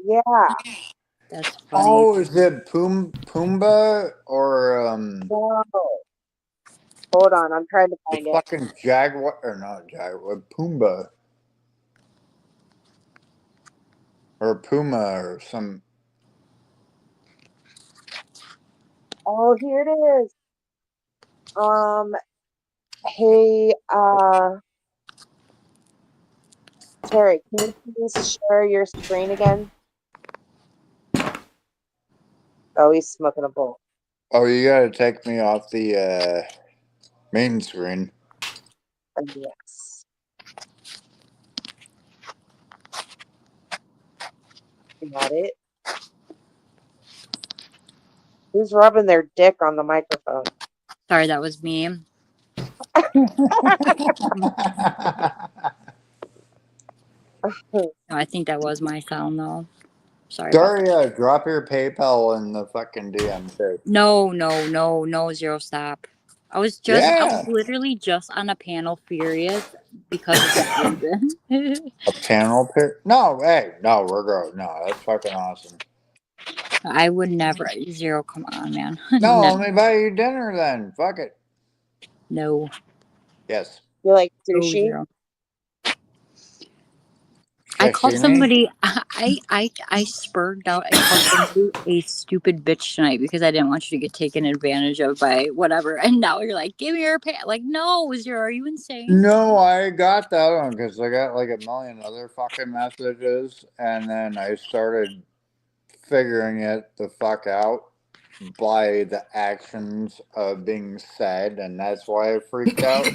Yeah. that's funny. Oh, is it Pumbaa or No. Hold on, I'm trying to the find it. fucking Jaguar or not Jaguar, Pumbaa or Puma or some. Oh, here it is. Hey, Terry, can you please share your screen again? Oh, he's smoking a bowl. Oh, you gotta take me off the main screen. Yes. Got it. Who's rubbing their dick on the microphone? Sorry, that was me. No, I think that was my sound though. Sorry about that. Daria, drop your PayPal in the fucking DM too. No, Zero, stop. I was Yeah. literally just on a panel furious because of that reason. A panel pick? No, hey, no, we're good. No, that's fucking awesome. I would never. Zero, come on, man. No, No, let me buy you dinner then. Fuck it. no, Yes. You like no, sushi? Zero. I called Sashimi? somebody. I spurred out. I called somebody a stupid bitch tonight because I didn't want you to get taken advantage of by whatever. And now you're like, give me your pay. Like, no, Zero, are you insane? No, I got that one because I got like a million other fucking messages, and then I started figuring it the fuck out by the actions of being said, and that's why I freaked out.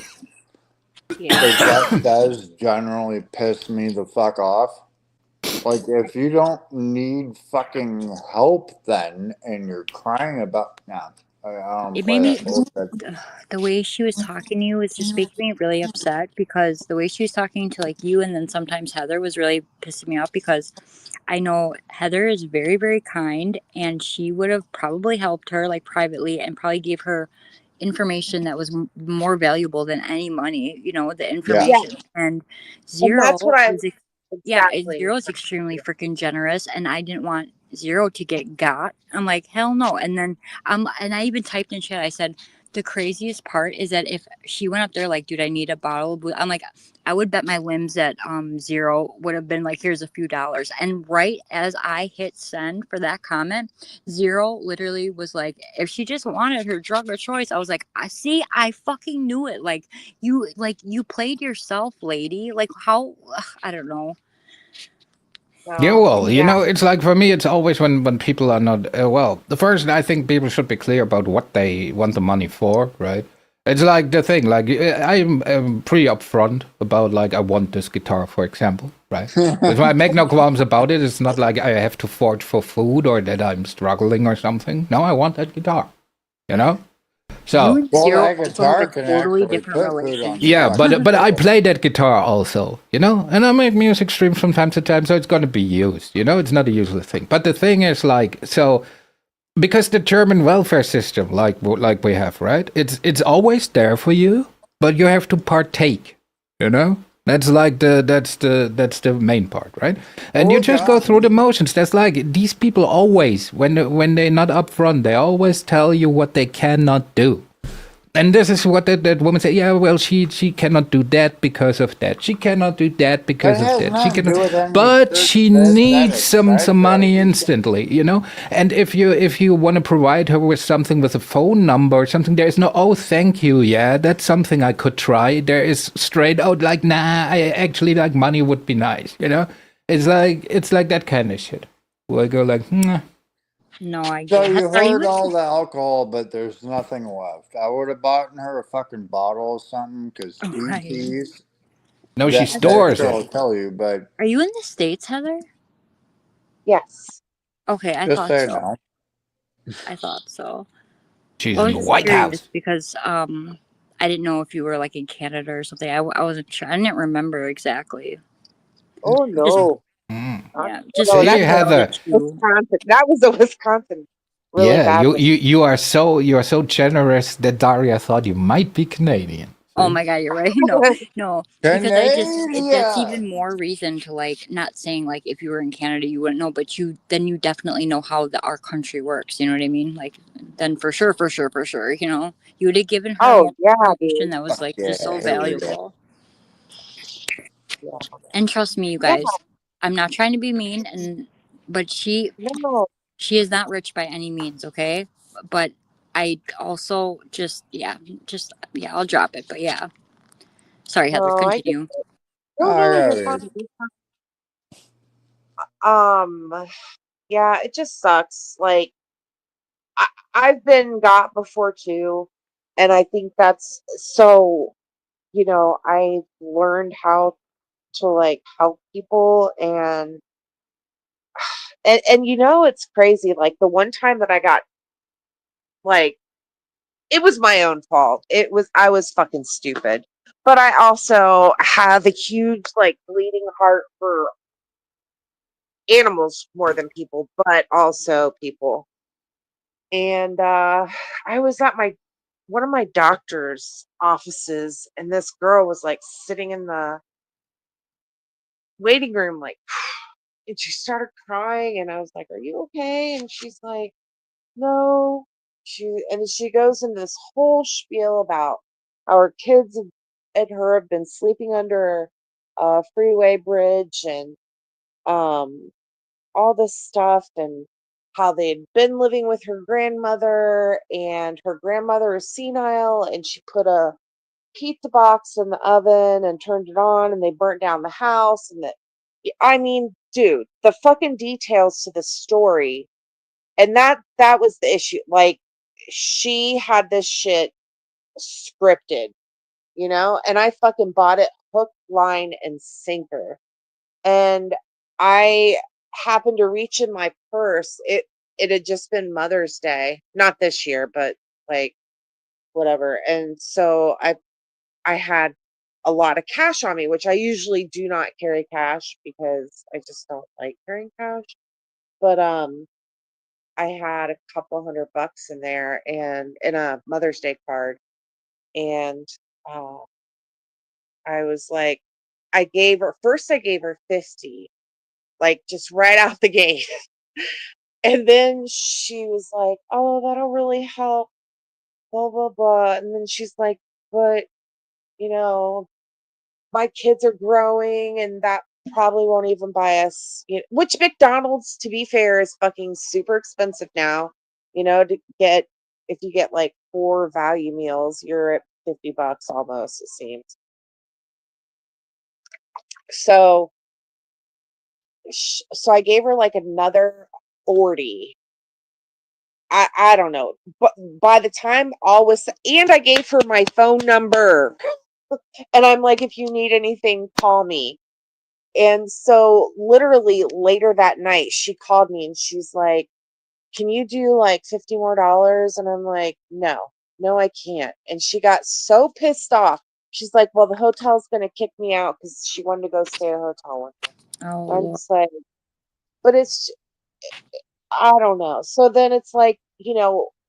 Yeah. Because that does generally piss me the fuck off. Like, if you don't need fucking help, then, and you're crying about, nah, I don't It play made me. that bullshit. The way she was talking to you was just making me really upset because the way she was talking to like you and then sometimes Heather was really pissing me off because I know Heather is very, very kind and she would have probably helped her like privately and probably gave her information that was more valuable than any money, you know, the Yeah. information. And And Zero that's what I was yeah, exactly. Zero is extremely freaking generous, and I didn't want Zero to get got. I'm like, hell no. And then and I even typed in chat. I said, the craziest part is that if she went up there like, dude, I need a bottle of blue. I'm like, I would bet my limbs that Zero would have been like, here's a few dollars. And right as I hit send for that comment, Zero literally was like, if she just wanted her drug of choice, I was like, I fucking knew it. Like you played yourself, lady. Like how I don't know. Yeah, No. well, you Yeah. know, it's like for me, it's always when people are not well. The first, I think people should be clear about what they want the money for, right? It's like the thing, like I'm pretty upfront about like I want this guitar, for example, right? If I make no qualms about it, it's not like I have to forge for food or that I'm struggling or something. No, I want that guitar, you know. You So and Well, Zero that also have guitar a can totally actually different put food on the yeah, fucking but I table. play that guitar also, you know, and I make music streams from time to time, so it's gonna be used, you know. It's not a useless thing. But the thing is, like, so because the German welfare system, like we have, right? It's always there for you, but you have to partake, you know. That's like that's the main part, right? And you Oh, just yeah. go through the motions. That's like these people always, when they're not upfront, they always tell you what they cannot do. And this is what that woman said. Yeah, well, she cannot do that because of that. She cannot do that because That of has that. She nothing to do with cannot, any but she needs some money instantly, you know. And if you want to provide her with something with a phone number or something, there is no oh thank you, yeah, that's something I could try. There is straight out like nah, I actually like money would be nice, you know. It's like that kind of shit. Where I go like, nah. No, I So get it. you Are you heard in- all the alcohol, but there's nothing left. I would have bought her a fucking bottle of something because speed Right. keys. No, she That stores sure will it. tell you, but Are you in the States, Heather? Yes. Okay, I just thought say so. no. I thought so. She's I in was the just White curious House. because I didn't know if you were like in Canada or something. I wasn't sure. I didn't remember exactly. Oh Just no. Mm. yeah, Oh, just no, See, that's figured a I'd Heather. let you. Wisconsin. That was a Wisconsin really Yeah, bad you, one. you are so generous that Daria thought you might be Canadian. Oh See? my god, you're right. No, because that's even Canadian. more reason to like not saying like if you were in Canada you wouldn't know, but you definitely know how our country works. You know what I mean? Like then for sure, you know, you would have given her more Oh yeah, information dude. that was like just so Yeah, here we go. valuable. Yeah. And trust me, you Yeah. guys, I'm not trying to be mean, but she No. is not rich by any means, okay? But I also I'll drop it. But yeah, sorry, Heather, No, I get continue. no, Yeah, you're it fine. is. You're fine. Yeah, it just sucks. Like I've been got before too, and I think that's so, I learned how to like help people and it's crazy. Like the one time that I got like it was my own fault. I was fucking stupid. But I also have a huge like bleeding heart for animals more than people, but also people. And I was at my one of my doctor's offices, and this girl was like sitting in the waiting room, like, and she started crying, and I was like, "Are you okay?" And she's like, "No." She goes into this whole spiel about how her kids and her have been sleeping under a freeway bridge, and um all this stuff, and how they'd been living with her grandmother, and her grandmother is senile, and she put a pizza box in the oven and turned it on, and they burnt down the house, and that, I mean, dude, the fucking details to the story, and that was the issue. Like, she had this shit scripted, and I fucking bought it hook, line, and sinker. And I happened to reach in my purse. It had just been Mother's Day, not this year, but like whatever. And so I had a lot of cash on me, which I usually do not carry cash because I just don't like carrying cash. But I had a couple $100 in there and in a Mother's Day card. And uh I was like, I gave her 50, like just right out the gate. And then she was like, "Oh, that'll really help, blah, blah, blah." And then she's like, "But, you know, my kids are growing and that probably won't even buy us," which McDonald's, to be fair, is fucking super expensive now. To get, if you get like 4 value meals, you're at $50 almost, it seems. So, so I gave her like another 40. I don't know. But by the time all was, and I gave her my phone number. And I'm like, if you need anything, call me. And so literally later that night, she called me and she's like, "Can you do like $50 more?" And I'm like, "No, no, I can't." And she got so pissed off. She's like, "Well, the hotel's going to kick me out," because she wanted to go stay at a hotel with me. Oh, I'm Lord. just like, but I don't know. So then it's like,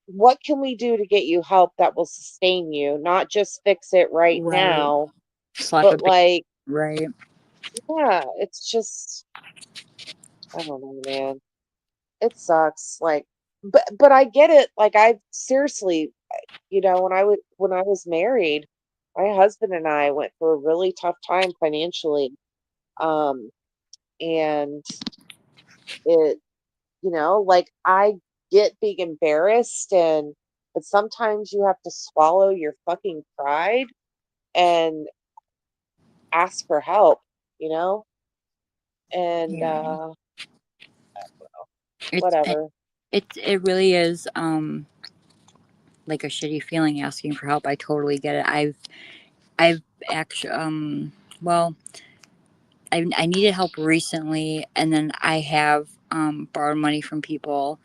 what can we do to get you help that will sustain you, not just fix it right Right. now, Slap a but big, like, right. yeah, it's just, I don't know, man. It sucks. Like, but I get it. Like, I seriously, when I was married, my husband and I went through a really tough time financially. Um, and it, like, I get being embarrassed, but sometimes you have to swallow your fucking pride and ask for help, you know? And Yeah. It's whatever. it really is like a shitty feeling asking for help. I totally get it. I've actually well, I needed help recently, and then I have borrowed money from people.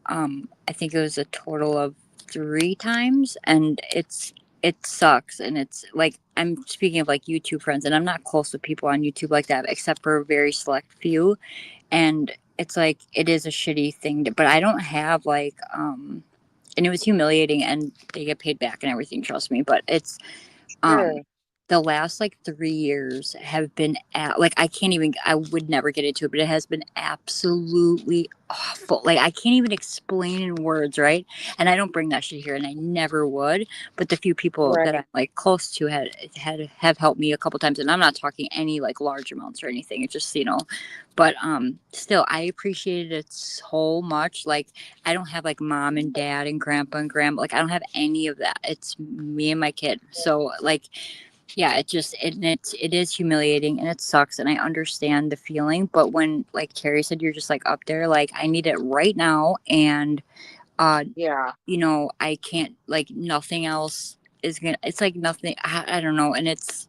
I think it was a total of 3 times, and it sucks. And it's like, I'm speaking of like YouTube friends, and I'm not close with people on YouTube like that, except for a very select few. And it's like, it is a shitty thing, but I don't have like and it was humiliating, and they get paid back and everything. Trust me, but it's um Sure. the last like 3 years have been like, I can't even, I would never get into it, but it has been absolutely awful. Like, I can't even explain in words, right? And I don't bring that shit here, and I never would. But the few people that Right. I'm like close to have helped me a couple times, and I'm not talking any like large amounts or anything. It's just, but still, I appreciated it so much. Like, I don't have like mom and dad and grandpa and grandma. Like, I don't have any of that. It's me and my kid. So like, yeah, it is humiliating, and it sucks, and I understand the feeling. But when, like Carrie said, you're just like up there, like, I need it right now, and uh Yeah. I can't, like, nothing else is gonna, it's like nothing, I don't know. And it's,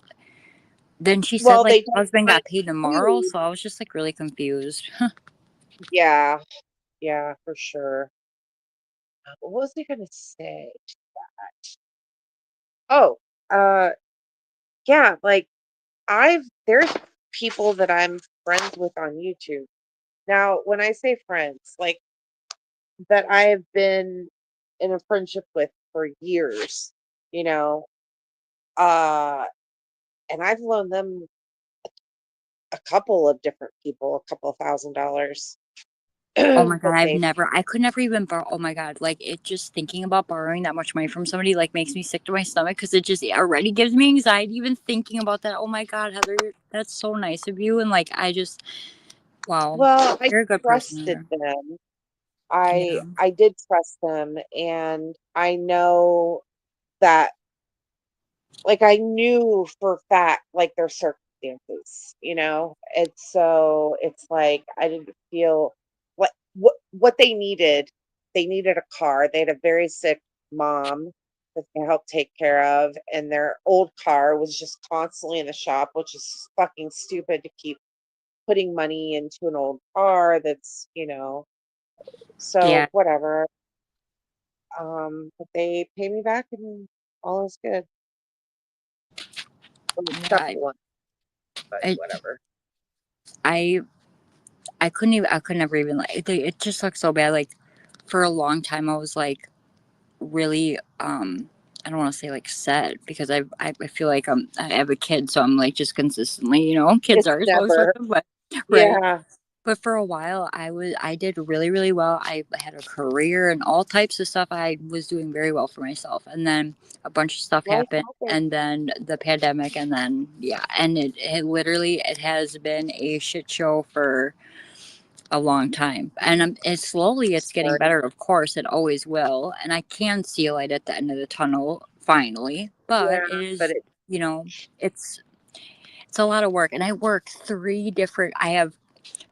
then she said Well, like they don't husband mind got paid tomorrow, food. so I was just like really confused. Yeah. Yeah, for sure. What was I gonna say? Oh, uh, yeah, like there's people that I'm friends with on YouTube. Now, when I say friends, like that I have been in a friendship with for years, you know, uh, and I've loaned them a couple of different people, a couple of $1,000 Oh my that god, they I could never even borrow. Oh my god, like it just thinking about borrowing that much money from somebody like makes me sick to my stomach because it just already gives me anxiety even thinking about that. Oh my god, Heather, that's so nice of you. And like I just, wow, well, I you're a good person, trusted Heather. them. Yeah, I did trust them, and I know that, like, I knew for a fact, like, their circumstances, you know? And so it's like I didn't feel what they needed a car. They had a very sick mom that they helped take care of, and their old car was just constantly in the shop, which is fucking stupid to keep putting money into an old car that's, so yeah, whatever. But they pay me back and all is good. Well, except yeah. for one, but I, whatever. I, I couldn't even. I could never even like. It just looks so bad. Like for a long time, I was like really I don't want to say like set because I feel like I have a kid, so I'm like just consistently, kids It's are so never. expensive, but right. Yeah. But for a while I did really, really well. I had a career and all types of stuff. I was doing very well for myself. And then a bunch of stuff Life happened, happens. and then the pandemic, and then yeah, and it literally it has been a shit show for a long time. And it's getting Sorry. better, of course, it always will. And I can see a light at the end of the tunnel finally, but it Yeah, but is, you know, it's it's a lot of work. And I have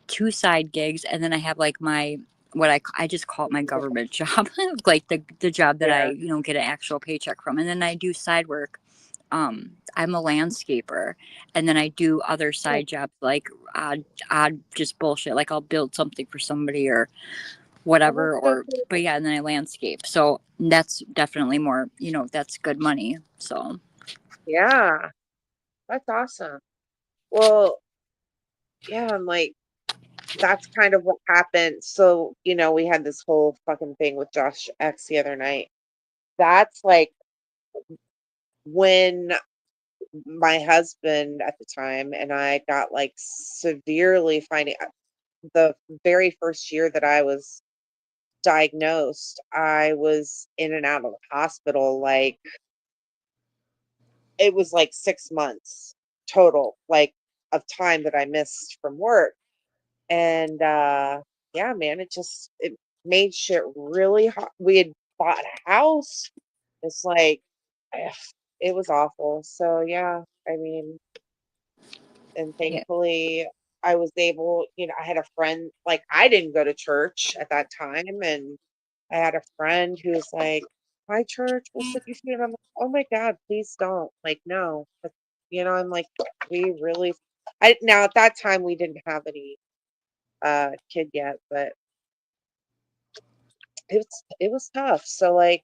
two side gigs, and then I have like my what I just call it my government job, like the job that I, yeah. get an actual paycheck from. And then I do side work. I'm a landscaper, and then I do other Oh, side jobs like odd just bullshit. Like I'll build something for somebody or whatever, that's so or cool. but yeah, and then I landscape. So that's definitely more, that's good money. So Yeah, that's awesome. Well, yeah, I'm like, that's kind of what happened. So, we had this whole fucking thing with Josh X the other night. That's like when my husband at the time and I got like severely finding the very first year that I was diagnosed, I was in and out of the hospital, like, it was like 6 months total, like, of time that I missed from work, and, yeah, man, it made shit really hard. We had bought a house. It's like, ugh, it was awful. So, yeah, I mean, and yeah, thankfully, I was able, I had a friend, like, I didn't go to church at that time, and I had a friend who was like, "My church will set you free." And I'm like, "Oh my God, please don't." Like, no. But, I'm like, we really, now at that time we didn't have any kid yet, but it was tough. So like,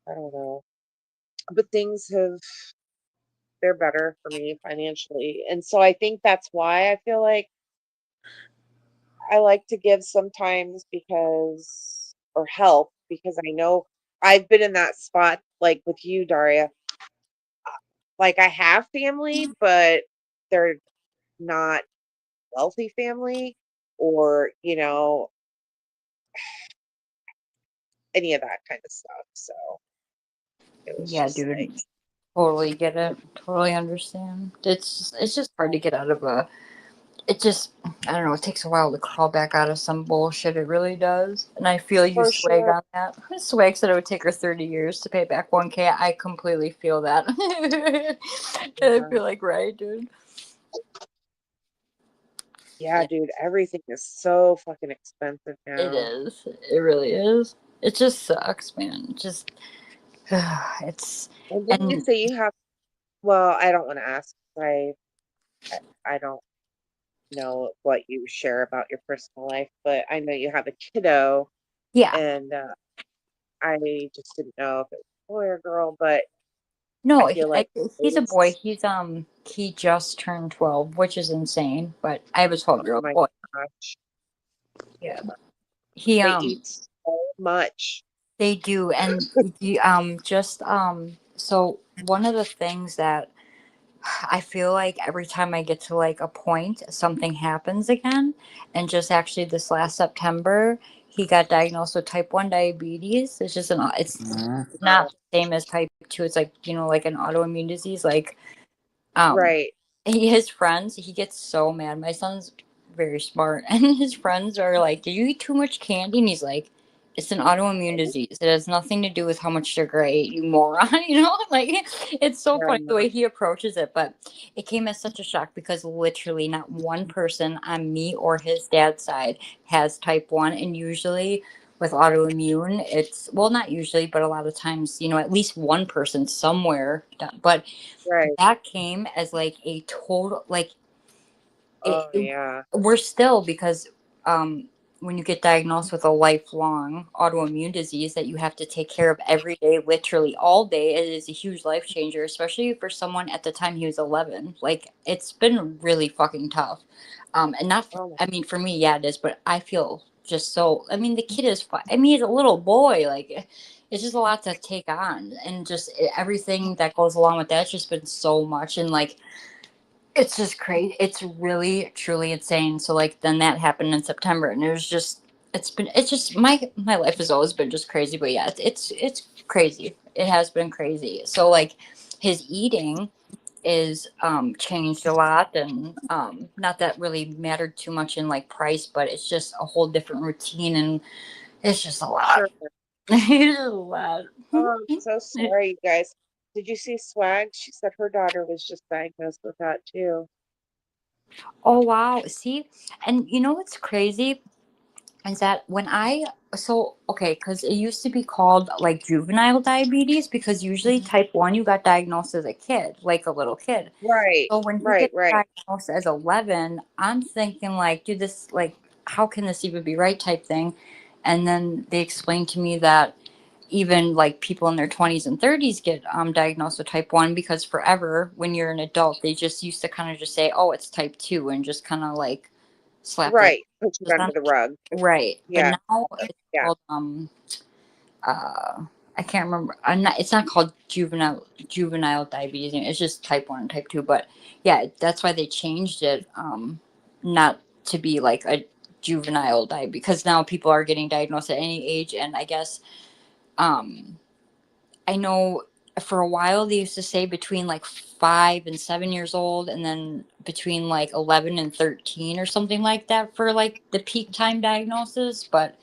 I don't know. But they're better for me financially. And so I think that's why I feel like I like to give sometimes or help because I know I've been in that spot like with you, Daria. Like I have family, but they're not wealthy family or, any of that kind of stuff. So it was yeah, just dude, like, totally get it, totally understand. It's just hard to get out of it just, I don't know, it takes a while to crawl back out of some bullshit. It really does. And I feel you for swag sure. on that. Swag said it would take her 30 years to pay back 1K. I completely feel that. I Yeah. feel like, right, dude? Yeah, Yeah, dude, everything is so fucking expensive it now. is. It really is. It just sucks, man. Just, it's, And didn't you and say you have, well, I don't want to ask. I don't know what you share about your personal life, but I know you have a kiddo, yeah. and I just didn't know if it was a boy or girl, but No, I feel like he's a boy. it's, He just turned 12, which is insane. But I have a 12-year-old oh my boy. gosh, Yeah. He they eat so much. They do, and just so one of the things that I feel like every time I get to like a point, something happens again. And just actually this last September, he got diagnosed with type 1 diabetes. It's Mhm. not the same as type 2. It's like, like an autoimmune disease. Like, um, Right, his friends, he gets so mad. My son's very smart, and his friends are like, "Did you eat too much candy?" And he's like, "It's an autoimmune disease. It has nothing to do with how much sugar I ate, you moron." Like it's so funny the way he approaches it. But it came as such a shock because literally not one person on me or his dad's side has type 1, and usually with autoimmune, it's well, not usually, but a lot of times, at least one person somewhere. But right. that came as like a total like Oh yeah, we're still because when you get diagnosed with a lifelong autoimmune disease that you have to take care of every day, literally all day, it is a huge life changer, especially for someone at the time he was 11. Like it's been really fucking tough. And not oh I mean for me, yeah, it is, but I feel just so I mean the kid is I mean he's a little boy, like it's just a lot to take on, and just everything that goes along with that's just been so much. And like it's just crazy. It's really truly insane. So like then that happened in September, and it's just my life has always been just crazy. But yeah, it's crazy. It has been crazy. So like his eating is changed a lot, and not that really mattered too much in like price, but it's just a whole different routine, and it's just a lot. sure. It's just a lot. Oh, I'm so sorry, you guys. Did you see Swag? She said her daughter was just diagnosed with that too. Oh wow. See, and you know what's crazy is that okay, because it used to be called like juvenile diabetes, because usually Mhm. type 1 you got diagnosed as a kid, like a little kid. Right, So when he right, gets right. diagnosed as 11, I'm thinking like, dude, this like, how can this even be right type thing? And then they explained to me that even like people in their 20s and 30s get diagnosed with type 1, because forever when you're an adult they just used to kind of just say, oh, it's type 2, and just kind of like slap that Right. Put it on. under the rug. Right. But Yeah, now it's yeah. called I can't remember. It's not called juvenile diabetes. It's just type 1 and type 2. But yeah, that's why they changed it not to be like a juvenile diabetes, because now people are getting diagnosed at any age. And I guess um I know for a while they used to say between like 5 and 7 years old, and then between like 11 and 13 or something like that for like the peak time diagnosis. But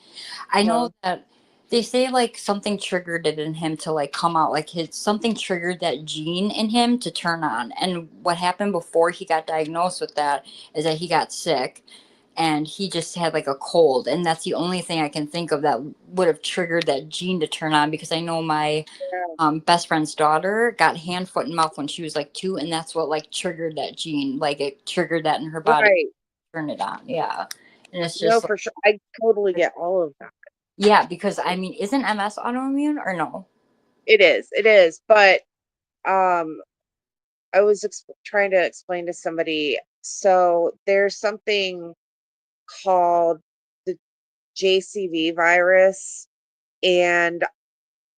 I Well, know that they say like something triggered it in him to like come out, like his something triggered that gene in him to turn on. And what happened before he got diagnosed with that is that he got sick, and he just had like a cold, and that's the only thing I can think of that would have triggered that gene to turn on, because I know my yeah. best friend's daughter got hand, foot, and mouth when she was like 2, and that's what like triggered that gene, like it triggered that in her body, Right. turned it on. Yeah. And it's No, just like, for sure. I totally get all of that. yeah, because I mean, isn't MS autoimmune or no? It is. It is. But um I was trying to explain to somebody. So there's something called the JCV virus, and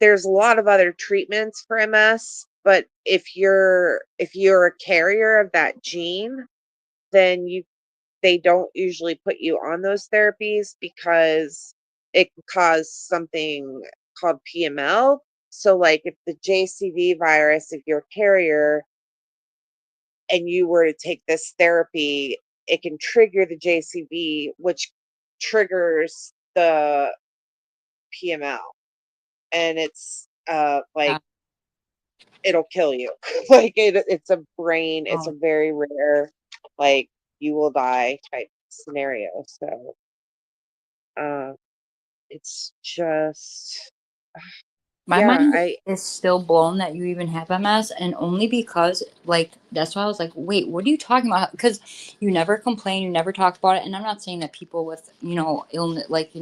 there's a lot of other treatments for MS, but if you're a carrier of that gene, then they don't usually put you on those therapies because it can cause something called PML. So like if the JCV virus, if you're a carrier and you were to take this therapy, it can trigger the JCV, which triggers the PML. And it's Yeah. like it'll kill you. Like it's a brain, it's Oh, a very rare, like you will die type scenario. So uh it's just my yeah, mind I is still blown that you even have MS, and only because like that's why I was like, wait, what are you talking about? Because you never complain, you never talk about it, and I'm not saying that people with illness, like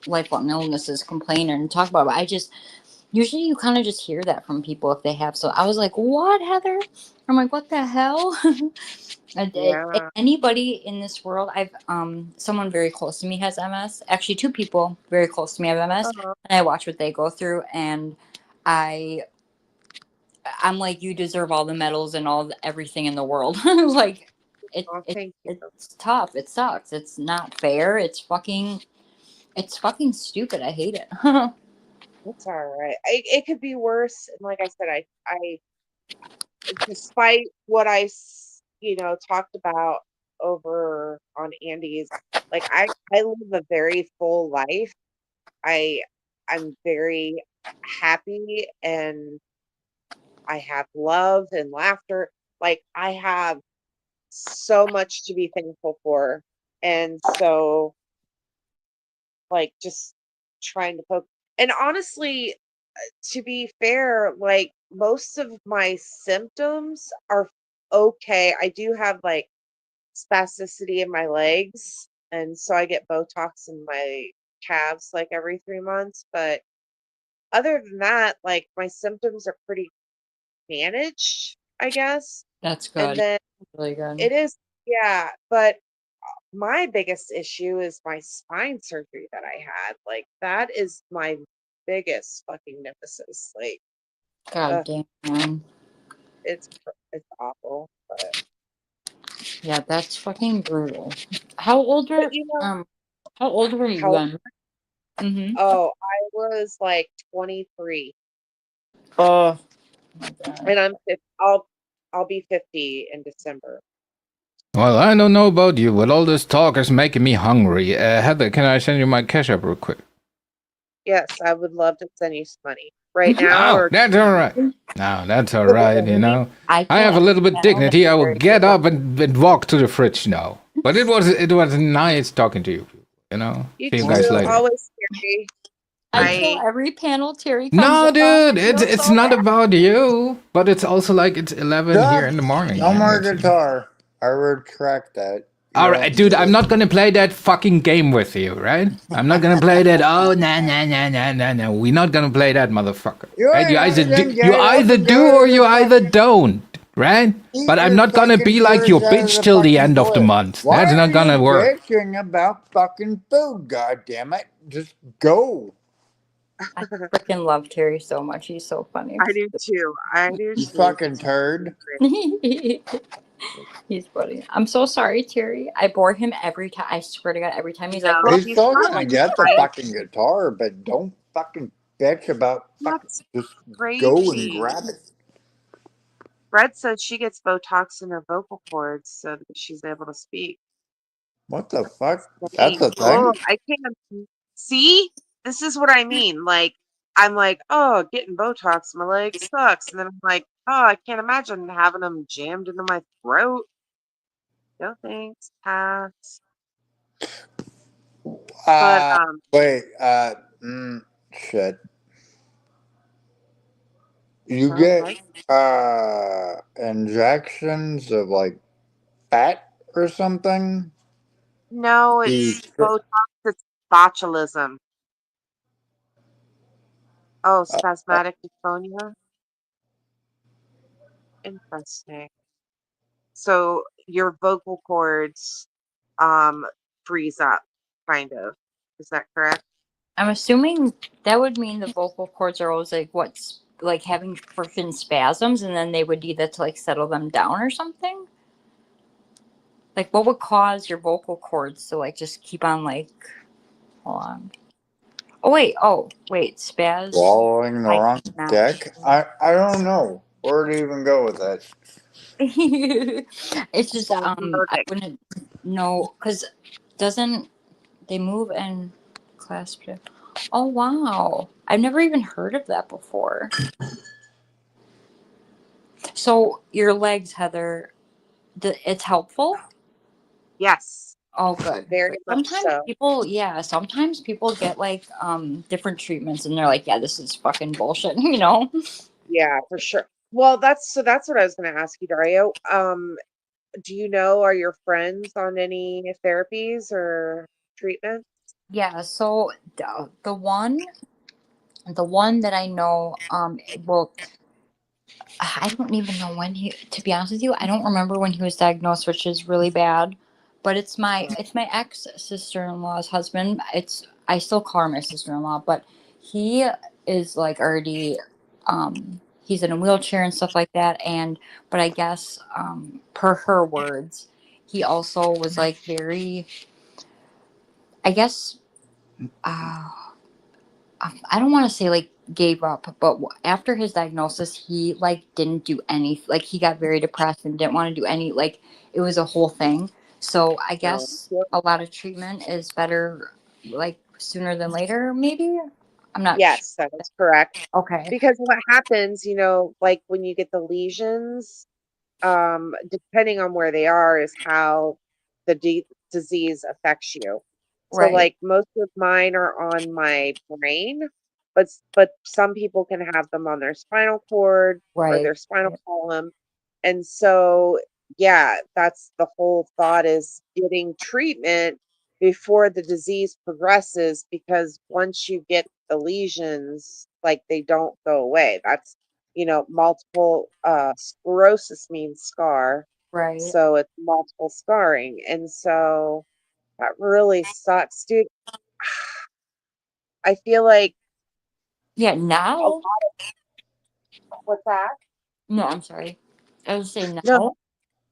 lifelong illnesses complain and talk about it. I just usually you kind of just hear that from people if they have. So I was like, what, Heather? I'm like, what the hell? Yeah. Anybody in this world, I've someone very close to me has MS. Actually, two people very close to me have MS, Uh-huh. and I watch what they go through, and I'm like, you deserve all the medals and everything in the world. Like, Oh, thank you. it's tough. It sucks. It's not fair. It's fucking stupid. I hate it. It's all right. It could be worse. And like I said, I despite what talked about over on Andy's, like I live a very full life. I I'm very happy and I have love and laughter. Like I have so much to be thankful for. And so like just trying to focus. And honestly, to be fair, like most of my symptoms are okay. I do have like spasticity in my legs, and so I get Botox in my calves like every 3 months. But other than that, like my symptoms are pretty managed, I guess. That's And good. then Really good. it is, yeah, but my biggest issue is my spine surgery that I had. Like that is my biggest fucking nemesis. Like, God damn, man. it's it's awful. But Yeah, that's fucking brutal. How old but are how old were you how then? Mm-hmm. oh, I was like 23, Oh my god. and I'll be 50 in December. Well, I don't know about you, but all this talk is making me hungry. Heather, can I send you my cash app real quick? Yes, I would love to send you some money right now, Oh, or that's all right. No, that's all right, you know. I I have a can't. little bit I don't dignity. I will very get well. up and walk to the fridge now. But it was nice talking to you, you know. you See you guys too. later. Always scary. I Yeah. kill I every panel Terry comes No, on. dude, I feel it's so not bad. about you, but it's also like it's 11 here Stop. in the morning, No man. more It's, guitar. I retract that. You all don't right, dude, need I'm it. not gonna play that fucking game with you, right? I'm not gonna play that. Oh, nah, nah, nah, nah, nah, nah. We're not gonna play that, motherfucker. You Right? ain't gonna You get up either and do go or to you the either fucking don't, right? eat But I'm your not gonna fucking be like your yours out of bitch the till the fucking end of the toilet. month. Why That's are not you gonna work. bitching about fucking food? God damn it! Just go. I freaking love Terry so much. He's so funny. I do too. I do You too. fucking turd. He's funny. I'm so sorry, Terry. I bore him every time. I swear to God, every time he's like, No, "Look, He's he's still gonna probably get the right. fucking guitar, but don't fucking bitch about fucking. That's Just go and crazy. grab it. Fred said she gets Botox in her vocal cords so that she's able to speak. What the fuck? That's Dang. a Oh, thing. I can't see. This is what I mean. Like, I'm like, oh, getting Botox, my leg sucks. And then I'm like, oh, I can't imagine having them jammed into my throat. No thanks, pass. But Uh, wait. Shit. You sounds get like injections of like fat or something. no, You it's Botox. It's botulism. Oh, uh, spasmodic dysphonia. Interesting. So your vocal cords freeze up, kind of. Is that correct? I'm assuming that would mean the vocal cords are always like what's like having freaking spasms, and then they would need that to like settle them down or something. Like, what would cause your vocal cords to like just keep on like? Hold on. Oh wait, spaz. swallowing the I wrong cannot. dick. I don't know where to even go with that. It's just I Spasmodic. wouldn't know because doesn't they move and clasp it? Oh wow, I've never even heard of that before. So your legs, Heather, it's helpful. Yes, Oh, good. very Good. much so. Sometimes people get like different treatments, and they're like, yeah, this is fucking bullshit, you know. Yeah, for sure. Well, that's what I was going to ask you, Dario. Do you know, are your friends on any therapies or treatment? Yeah. So the one The one that I know, well, I don't even know when he. To be honest with you, I don't remember when he was diagnosed, which is really bad. But it's my ex sister in law's husband. It's I still call her my sister in law, but he is like already, he's in a wheelchair and stuff like that. And but I guess, per her words, he also was like very. I guess. Uh, I don't want to say like gave up, but after his diagnosis, he like didn't do any, like he got very depressed and didn't want to do any, like it was a whole thing. So I No. guess a lot of treatment is better, like sooner than later, maybe. I'm not sure. Yes, that is correct. Okay. Because what happens, like when you get the lesions, depending on where they are, is how the disease affects you. So, Right. like most of mine are on my brain, but some people can have them on their spinal cord or Right. their spinal column, and so yeah, that's the whole thought is getting treatment before the disease progresses because once you get the lesions, like they don't go away. That's multiple sclerosis means scar, Right. so it's multiple scarring, and so that really sucks, dude. I feel like Yeah. a Now. lot. What's that? No, I'm sorry. I was saying No, now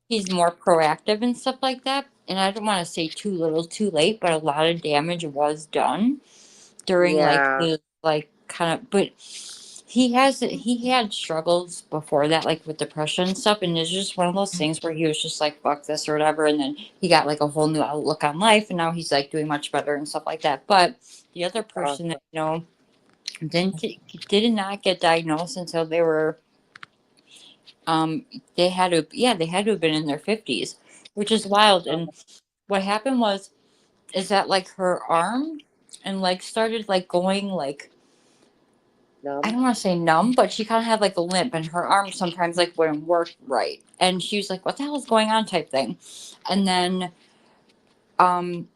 he's more proactive and stuff like that. And I don't want to say too little, too late, but a lot of damage was done during like yeah, his like kind of, but he had struggles before that, like with depression and stuff, and it's just one of those things where he was just like fuck this or whatever, and then he got like a whole new outlook on life, and now he's like doing much better and stuff like that. But the other that's person that awesome. didn't did not get diagnosed until they were, um they had to have been in their 50s, which is wild. Oh, And what happened was is that like her arm and leg started like going like, I numb. don't want to say numb, but she kind of had like a limp, and her arm sometimes like wouldn't work right. And she was like, "What the hell is going on?" type thing. And then, um,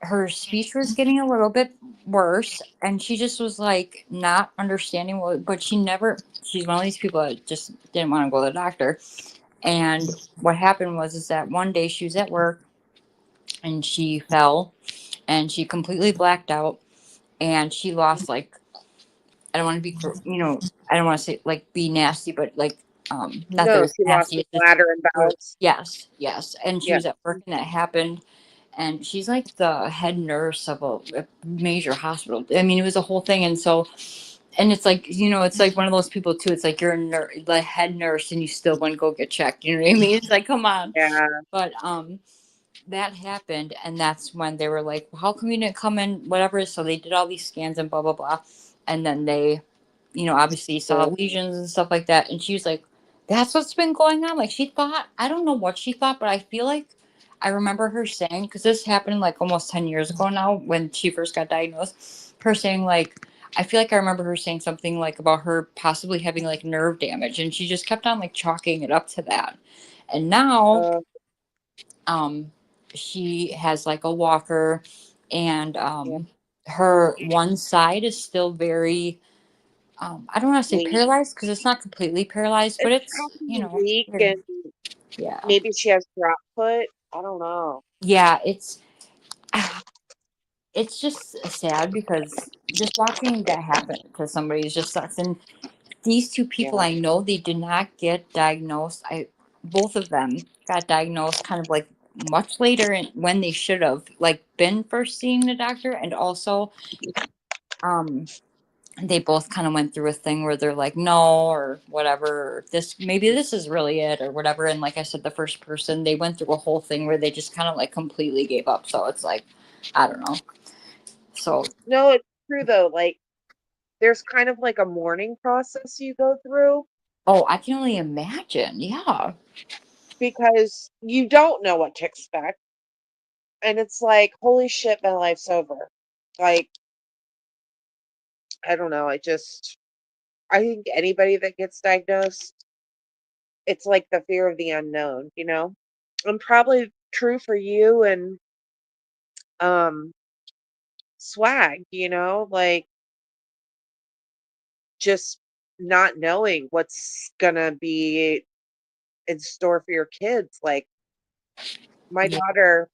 her speech was getting a little bit worse, and she just was like not understanding what. But she never. She's one of these people that just didn't want to go to the doctor. And what happened was is that one day she was at work and she fell and she completely blacked out, and she lost like, I don't want to be, I don't want to say like be nasty, but like, not that No, it's she lost nasty. her It's just bladder and her, bowels. yes, yes. And she Yeah. was at work and that happened. And she's like the head nurse of a major hospital. I mean, it was a whole thing. And so, and it's like, it's like one of those people too. It's like you're the head nurse and you still want to go get checked. You know what I mean? It's like, come on. Yeah. But, that happened, and that's when they were like, well, how come you didn't come in, whatever. So they did all these scans and blah blah blah, and then they, obviously saw Yeah. lesions and stuff like that. And she was like, that's what's been going on. Like she thought, I don't know what she thought, but I feel like I remember her saying, because this happened like almost 10 years ago now when she first got diagnosed, her saying like, I feel like I remember her saying something like about her possibly having like nerve damage, and she just kept on like chalking it up to that. And now, Uh, um she has like a walker, and yeah. her one side is still very, I don't want to say Weak. paralyzed because it's not completely paralyzed, but It's it's, probably weak, and yeah, maybe she has drop foot. I don't know. yeah, it's just sad because just watching that happen to somebody is just sucks. And these two people, Yeah. I know they did not get diagnosed. Both of them got diagnosed kind of like much later when they should have like been first seeing the doctor. And also, um they both kind of went through a thing where they're like, no, or whatever, or this is really it, or whatever. And like I said, the first person, they went through a whole thing where they just kind of like completely gave up. So it's like, I don't know. So, No, it's true though. Like there's kind of like a mourning process you go through oh, I can only imagine. Yeah. because you don't know what to expect. And it's like, holy shit, my life's over. Like, I don't know. I think anybody that gets diagnosed, it's like the fear of the unknown. And probably true for you and um swag, like just not knowing what's gonna be in store for your kids. Like my Yeah. daughter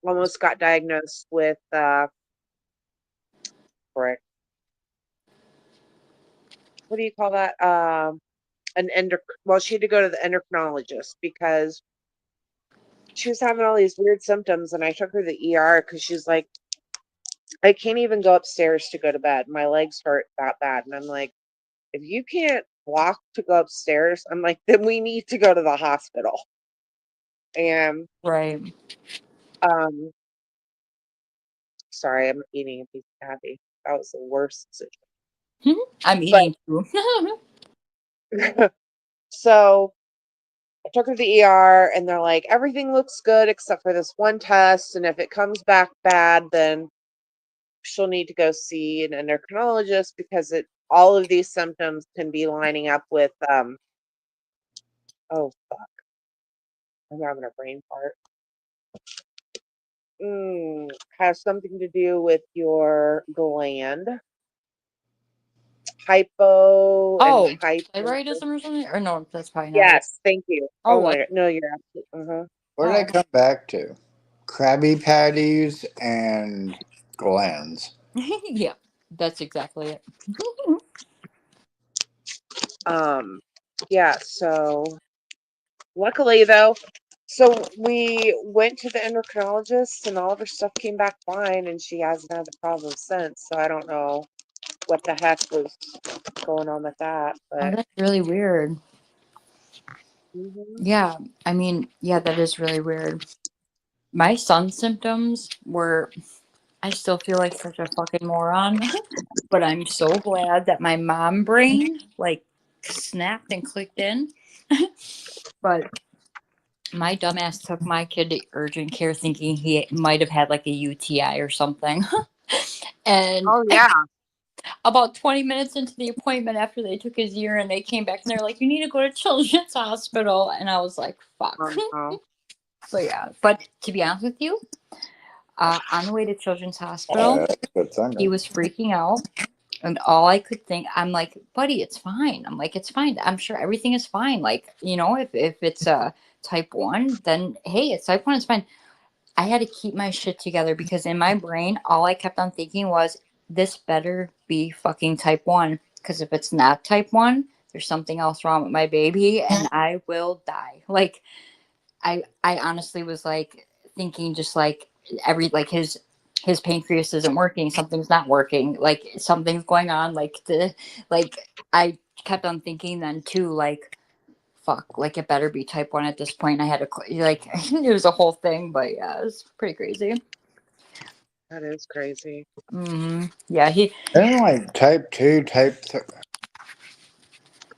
almost got diagnosed with frick, what do you call that? Well, she had to go to the endocrinologist because she was having all these weird symptoms, and I took her to the ER because she's like, I can't even go upstairs to go to bed. My legs hurt that bad. And I'm like, if you can't walk to go upstairs, I'm like, then we need to go to the hospital. And Right. sorry, I'm eating a piece of taffy. That was the worst decision. I'm eating too. So I took her to the ER, and they're like, everything looks good except for this one test. And if it comes back bad, then she'll need to go see an endocrinologist because all of these symptoms can be lining up with oh fuck, I'm having a brain fart. Has something to do with your gland, hypo and hyper. Thyroidism or something? Or no, that's probably not it. Yes, thank you. Oh, Oh my what? god, no, you're absolutely. What did I Oh. come back to? Krabby Patties and glands. Yeah, that's exactly it. Yeah. So luckily though, so we went to the endocrinologist, and all of her stuff came back fine, and she hasn't had the problem since. So I don't know what the heck was going on with that, Oh, but that's really weird. mhm. Yeah, I mean, yeah, that is really weird. My son's symptoms were, I still feel like such a fucking moron, but I'm so glad that my mom brain like snapped and clicked in. But my dumbass took my kid to urgent care thinking he might have had like a UTI or something. And Oh yeah. about 20 minutes into the appointment after they took his urine, they came back and they're like, you need to go to Children's Hospital. And I was like, fuck. Oh, So yeah, but to be honest with you, on the way to Children's Hospital, Oh, that's a good he singer. was freaking out. And all I could think, I'm like, buddy, it's fine. I'm like, it's fine. I'm sure everything is fine. Like, you know, if it's type 1, then hey, it's type 1, it's fine. I had to keep my shit together because in my brain, all I kept on thinking was, this better be fucking type 1. Because if it's not type 1, there's something else wrong with my baby and I will die. Like, I honestly was like thinking just like his pancreas isn't working, something's not working, like something's going on, like I kept on thinking then too, like fuck, like it better be type 1 at this point. I had to like it was a whole thing, but yeah, it was pretty crazy. that is crazy. Yeah, he And like type 2, type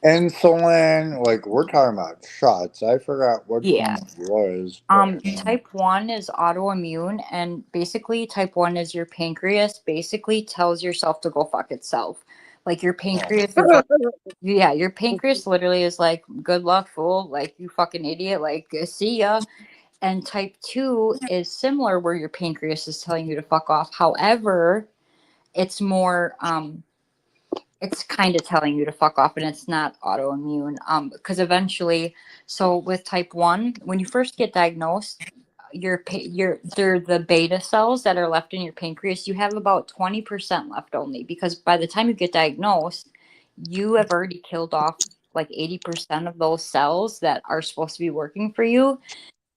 insulin, like we're talking about shots. I forgot which yeah. one it was. But, Type 1 is autoimmune, and basically, type 1 is your pancreas basically tells yourself to go fuck itself. Like, your pancreas is like, yeah, your pancreas literally is like, good luck, fool. Like, you fucking idiot. Like, see ya. And type 2 is similar, where your pancreas is telling you to fuck off. However, it's more, it's kind of telling you to fuck off, and it's not autoimmune. Because eventually, so with type 1, when you first get diagnosed, they're the beta cells that are left in your pancreas. You have about 20% left only, because by the time you get diagnosed, you have already killed off like 80% of those cells that are supposed to be working for you.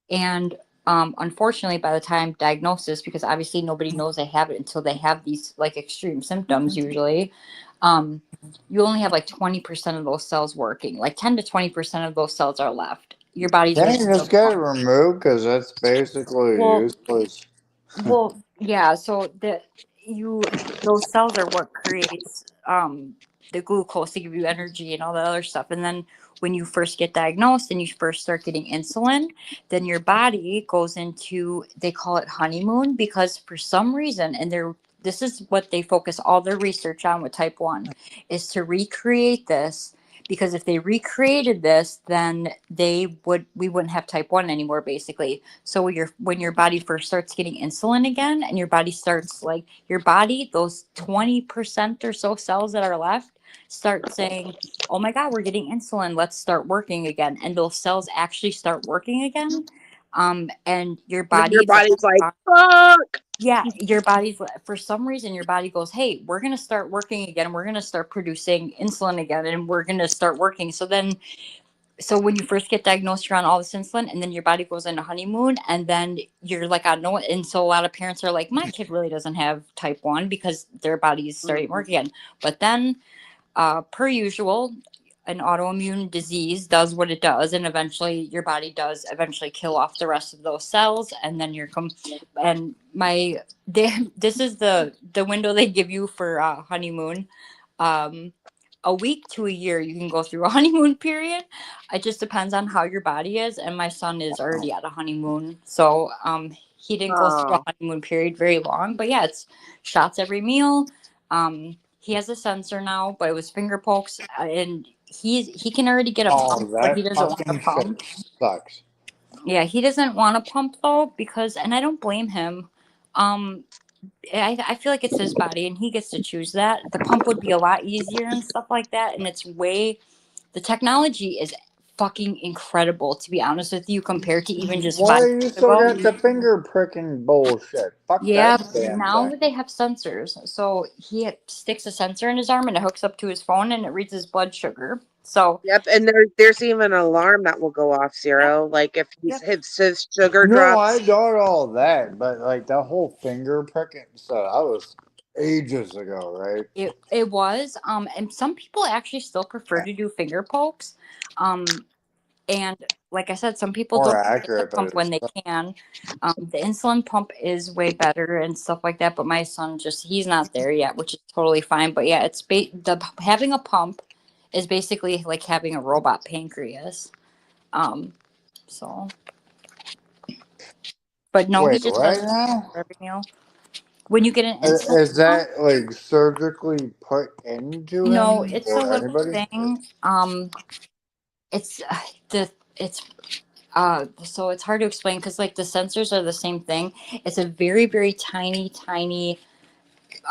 And unfortunately, by the time diagnosis, because obviously nobody knows they have it until they have these like extreme symptoms usually, um, you only have like 20% of those cells working. Like 10 to 20% of those cells are left. Your body's can't you ready to just get it removed? Because that's basically well, useless. well, yeah. So those cells are what creates the glucose to give you energy and all that other stuff. And then when you first get diagnosed and you first start getting insulin, then your body goes into, they call it honeymoon, because for some reason, this is what they focus all their research on with type 1, is to recreate this, because if they recreated this, then we wouldn't have type 1 anymore, basically. So when your body first starts getting insulin again, and your body starts, like, your body, those 20% or so cells that are left start saying, oh my God, we're getting insulin, let's start working again. And those cells actually start working again. And your And your body, body's like, fuck. yeah, your body's, for some reason, your body goes, hey, we're going to start working again. We're going to start producing insulin again, and we're going to start working. So when you first get diagnosed, you're on all this insulin, and then your body goes into honeymoon, and then you're like, on no, and so a lot of parents are like, my kid really doesn't have type 1 because their body's starting to work again. But then, per usual, an autoimmune disease does what it does, and eventually your body does eventually kill off the rest of those cells, and then this is the window they give you for honeymoon. A week to a year, you can go through a honeymoon period. It just depends on how your body is, and my son is already at a honeymoon, so he didn't go through a honeymoon period very long. But yeah, it's shots every meal. He has a sensor now, but it was finger pokes, and he can already get a pump, but he That doesn't want a fucking pump. shit sucks. Yeah, he doesn't want a pump though, because, and I don't blame him. I feel like it's his body, and he gets to choose that. The pump would be a lot easier and stuff like that, and the technology is fucking incredible, to be honest with you, compared to even just Why 5 are you years still ago. got the finger pricking bullshit? Fuck Yeah, that damn now thing. they have sensors. So he sticks a sensor in his arm, and it hooks up to his phone, and it reads his blood sugar. So Yep, and there's even an alarm that will go off, Zero. Like if yep. his sugar No, I drops. got all that, but like the whole finger pricking stuff, that was ages ago, right? It was and some people actually still prefer to do finger pokes. And like I said, some people More don't get the accurate, but pump when it's they can. The insulin pump is way better and stuff like that, but my son he's not there yet, which is totally fine. But yeah, having a pump is basically like having a robot pancreas. So, but no, he wait, just what does now? every meal. When you get an insulin Is pump, that like surgically put into no, him it's a or little anybody? thing. It's the it's so it's hard to explain because like the sensors are the same thing. It's a very, very tiny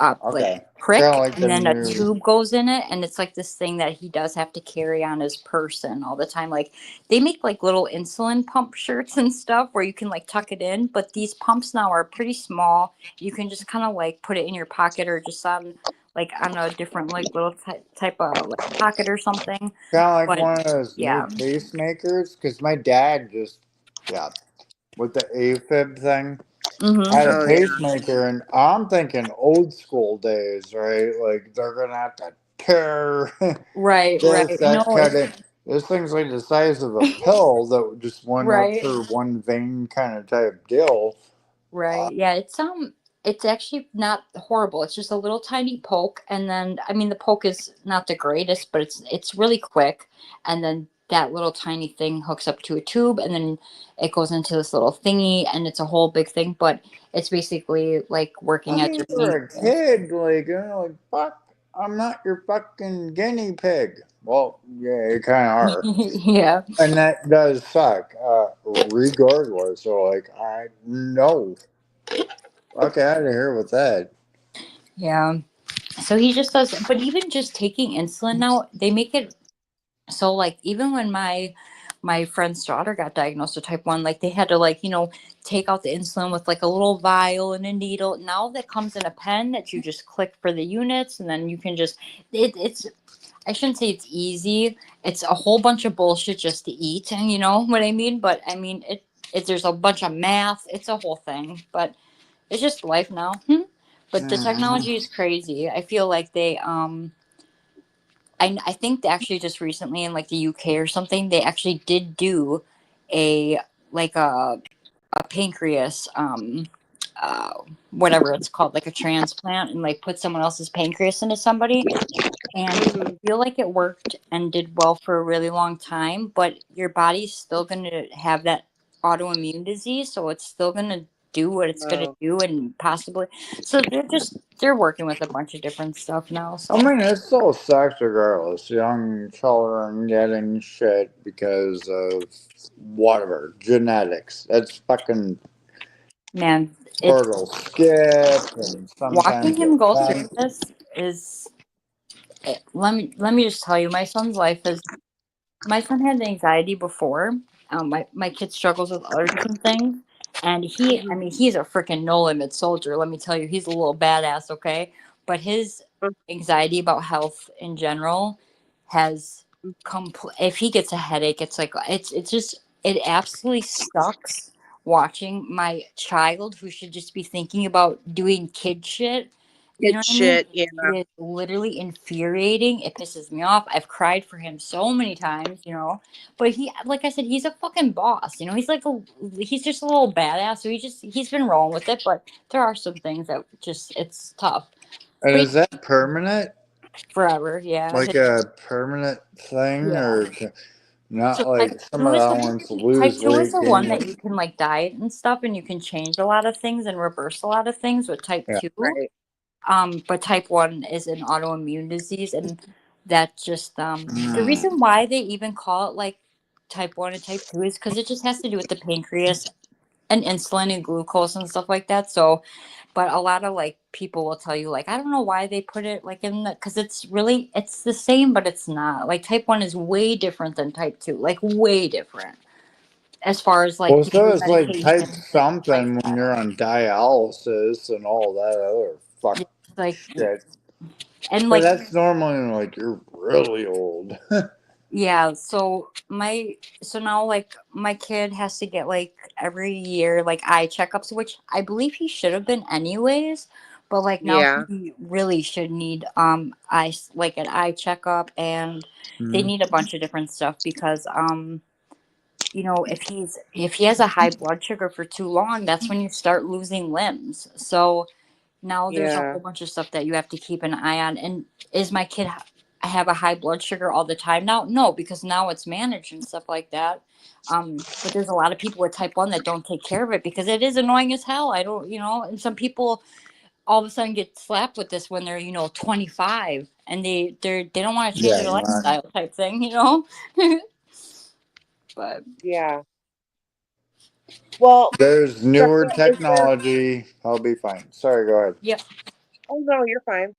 like Okay, prick, kind of like and the then a new. tube goes in it, and it's like this thing that he does have to carry on his person all the time. Like they make like little insulin pump shirts and stuff where you can like tuck it in, but these pumps now are pretty small. You can just kind of like put it in your pocket or just on a different like little type of like pocket or something. Kind of like But one of those new yeah. pacemakers, because my dad just, yeah, with the AFib thing, Mm-hmm. had a Oh yeah. pacemaker, and I'm thinking old school days, right? Like they're gonna have to tear Right, this, right. No, that, cut it. This thing's like the size of a pill that just went up right. through one vein, kind of type deal. Right. Yeah, it's actually not horrible. It's just a little tiny poke, and then I mean the poke is not the greatest, but it's really quick, and then that little tiny thing hooks up to a tube, and then it goes into this little thingy, and it's a whole big thing, but it's basically like I working as mean, your you're a pancreas. kid, like fuck, I'm not your fucking guinea pig. Well, yeah, you kind of are. Yeah. And that does suck, regardless. So, like, I no. Fuck out of here with that. Yeah. So he just does, but even just taking insulin now, they make it so like even when my friend's daughter got diagnosed with type 1, like they had to take out the insulin with like a little vial and a needle. Now that comes in a pen that you just click for the units, and then you can just it's I shouldn't say it's easy. It's a whole bunch of bullshit just to eat, and you know what I mean. But I mean there's a bunch of math. It's a whole thing, but it's just life now. But the Mhm. technology is crazy. I feel like I think actually just recently in like the UK or something, they actually did do a like a pancreas uh whatever it's called, like a transplant, and like put someone else's pancreas into somebody, and I Mhm. feel like it worked and did well for a really long time, but your body's still going to have that autoimmune disease, so it's still going to do what it's gonna Oh. do, and possibly. So they're working with a bunch of different stuff now. So I mean, it still sucks regardless. Young children getting shit because of whatever genetics. That's fucking man, it's fertile skip, and watching sometimes him it go through won't. this is. Let me just tell you, my son had anxiety before. My kid struggles with other different things, and I mean, he's a freaking no limit soldier. Let me tell you, he's a little badass, okay? But his anxiety about health in general has if he gets a headache, it's like it's just it absolutely sucks watching my child who should just be thinking about doing kid shit. You Good know what I mean? shit. Yeah. It is literally infuriating. It pisses me off. I've cried for him so many times, But he, like I said, he's a fucking boss. He's just a little badass. So he's been rolling with it. But there are some things that it's tough. And But is that permanent? forever, yeah. Like a permanent thing, Yeah. or not So like some of the other ones type lose two is weight, the gain one that weight? you can like diet and stuff, and you can change a lot of things and reverse a lot of things with type Yeah. 2. Right. But type 1 is an autoimmune disease, and that just the Mm. reason why they even call it like type 1 and type 2 is because it just has to do with the pancreas and insulin and glucose and stuff like that. So, but a lot of like people will tell you like, I don't know why they put it like in the, because it's the same, but it's not. Like type 1 is way different than type 2, like way different as far as like Well, so taking it's like type medication and like something when that. you're on dialysis and all that other Yeah, fuck like, shit. and But like, that's normally like you're really old. yeah, so now like my kid has to get like every year like eye checkups, which I believe he should have been anyways, but like now Yeah. he really should need like an eye checkup, and they Mhm. need a bunch of different stuff because if he has a high blood sugar for too long, that's when you start losing limbs. So now there's a Yeah. whole bunch of stuff that you have to keep an eye on. And is my kid have a high blood sugar all the time now? No, because now it's managed and stuff like that. But there's a lot of people with type 1 that don't take care of it because it is annoying as hell. I don't, and some people all of a sudden get slapped with this when they're 25, and they don't want to change Yeah, their not, lifestyle type thing. But Yeah. Well, there's newer Jessica, is there? technology. I'll be fine. Sorry, go ahead. yeah. Oh no, you're fine.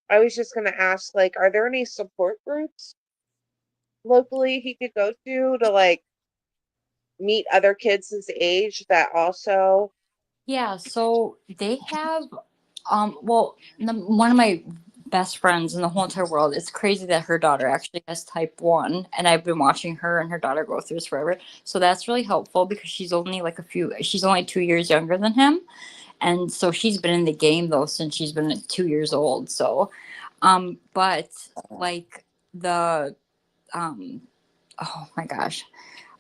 I was just gonna ask, like, are there any support groups locally he could go to like meet other kids his age that also? Yeah, so they have well, one of my best friends in the whole entire world. It's crazy that her daughter actually has type 1, and I've been watching her and her daughter go through this forever. So that's really helpful because she's only 2 years younger than him. And so she's been in the game though since she's been 2 years old. So but like the um oh my gosh.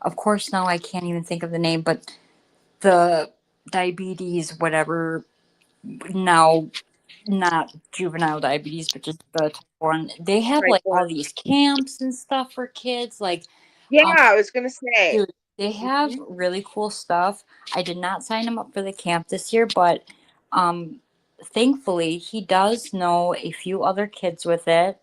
Of course now I can't even think of the name, but the diabetes whatever now, not juvenile diabetes, but just the type 1. They have Type like one. all these camps and stuff for kids. Like, Yeah, um, I was gonna say. dude, they have Mhm. really cool stuff. I did not sign him up for the camp this year, but um, thankfully, he does know a few other kids with it.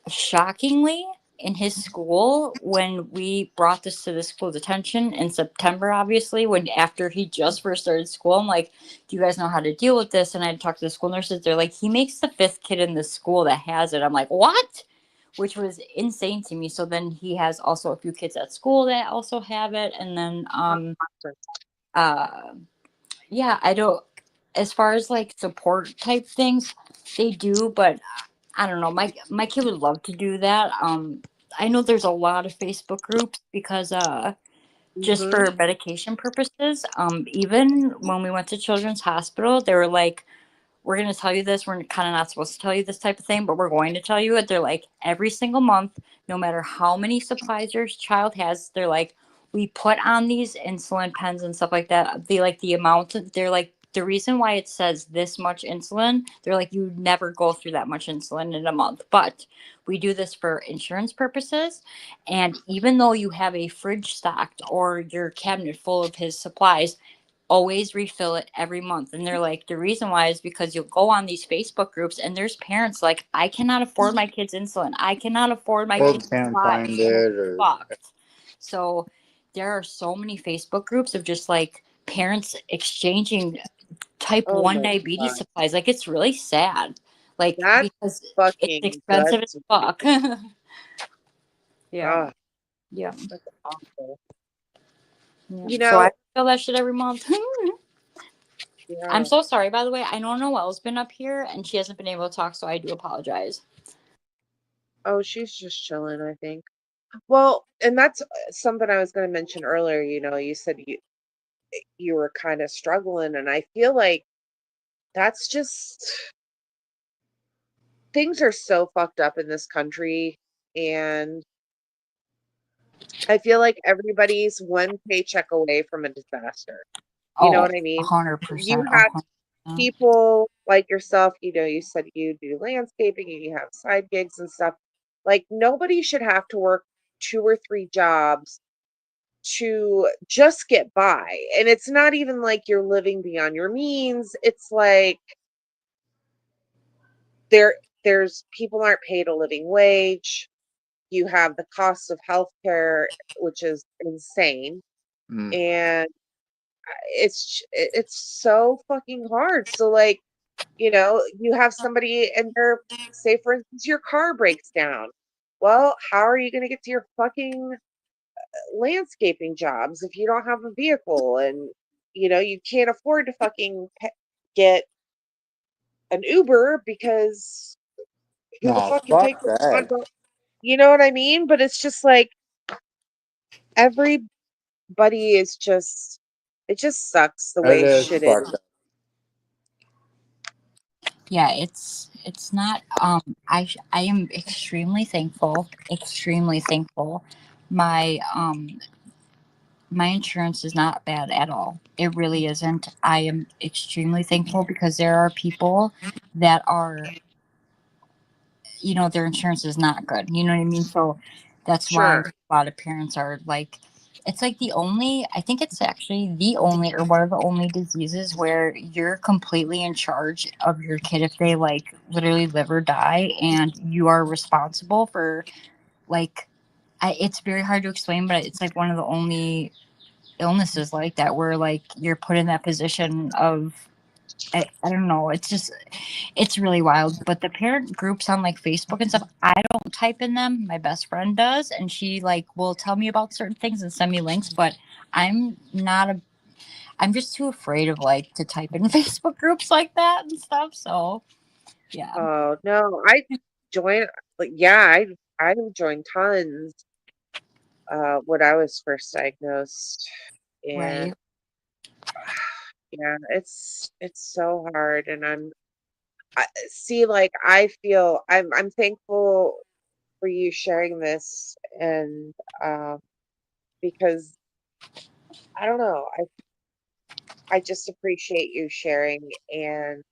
Shockingly, in his school, when we brought this to the school's attention in September, obviously, when after he just first started school, I'm like, do you guys know how to deal with this? And I talked to the school nurses. They're like, he makes the 5th kid in the school that has it. I'm like, what? Which was insane to me. So then he has also a few kids at school that also have it. And then, uh, yeah, I don't, as far as like support type things, they do, but I don't know. My kid would love to do that. I know there's a lot of Facebook groups because just Mhm. for medication purposes. Even when we went to Children's Hospital, they were like, we're going to tell you this. We're kind of not supposed to tell you this type of thing, but we're going to tell you it. They're like, every single month, no matter how many supplies your child has, they're like, we put on these insulin pens and stuff like that. They like the amount, they're like, the reason why it says this much insulin, they're like, you never go through that much insulin in a month. But we do this for insurance purposes. And even though you have a fridge stocked or your cabinet full of his supplies, always refill it every month. And they're like, the reason why is because you'll go on these Facebook groups and there's parents like, I cannot afford my kids insulin. I cannot afford my Or kids can't supplies. find And it, it's or fucked. So there are so many Facebook groups of just like parents exchanging type Oh 1 my diabetes God. supplies. Like it's really sad. Like That's because it's fucking expensive as gutsy. fuck. Yeah. God, Yeah. that's awful. Yeah. You So I know, feel that shit every month. I'm yeah. so sorry, by the way. I know Noelle's been up here and she hasn't been able to talk, so I do apologize. Oh, she's just chilling, I think. Well, and that's something I was going to mention earlier. You said you were kind of struggling, and I feel like that's just things are so fucked up in this country, and I feel like everybody's one paycheck away from a disaster. You know Oh, what I mean? You 100%. have 100%. people like yourself, you said you do landscaping and you have side gigs and stuff. Like nobody should have to work 2 or 3 jobs to just get by. And it's not even like you're living beyond your means. It's like there's people aren't paid a living wage. You have the cost of healthcare, which is insane. mm, And it's so fucking hard. So like, you have somebody and they're, say for instance, your car breaks down. Well, how are you going to get to your fucking landscaping jobs if you don't have a vehicle? And you can't afford to fucking get an Uber because who the no, fuck can fuck take the that. you know what I mean? But it's just like everybody is just, it just sucks the It way is shit is. fucked up. Yeah, it's not I am extremely thankful. My my insurance is not bad at all. It really isn't. I am extremely thankful because there are people that are, their insurance is not good. You know what I mean? So that's why Sure. a lot of parents are like, it's like I think it's actually the only or one of the only diseases where you're completely in charge of your kid if they like literally live or die, and you are responsible for like, it's very hard to explain, but it's like one of the only illnesses like that where like you're put in that position of, I don't know. It's really wild. But the parent groups on like Facebook and stuff, I don't type in them. My best friend does, and she like will tell me about certain things and send me links. But I'm not a. I'm just too afraid of like to type in Facebook groups like that and stuff. So yeah. Oh no, I joined, like, yeah, I joined tons when I was first diagnosed. And Right. yeah, it's so hard. And I see, like, I feel I'm thankful for you sharing this. And because I don't know, I just appreciate you sharing. And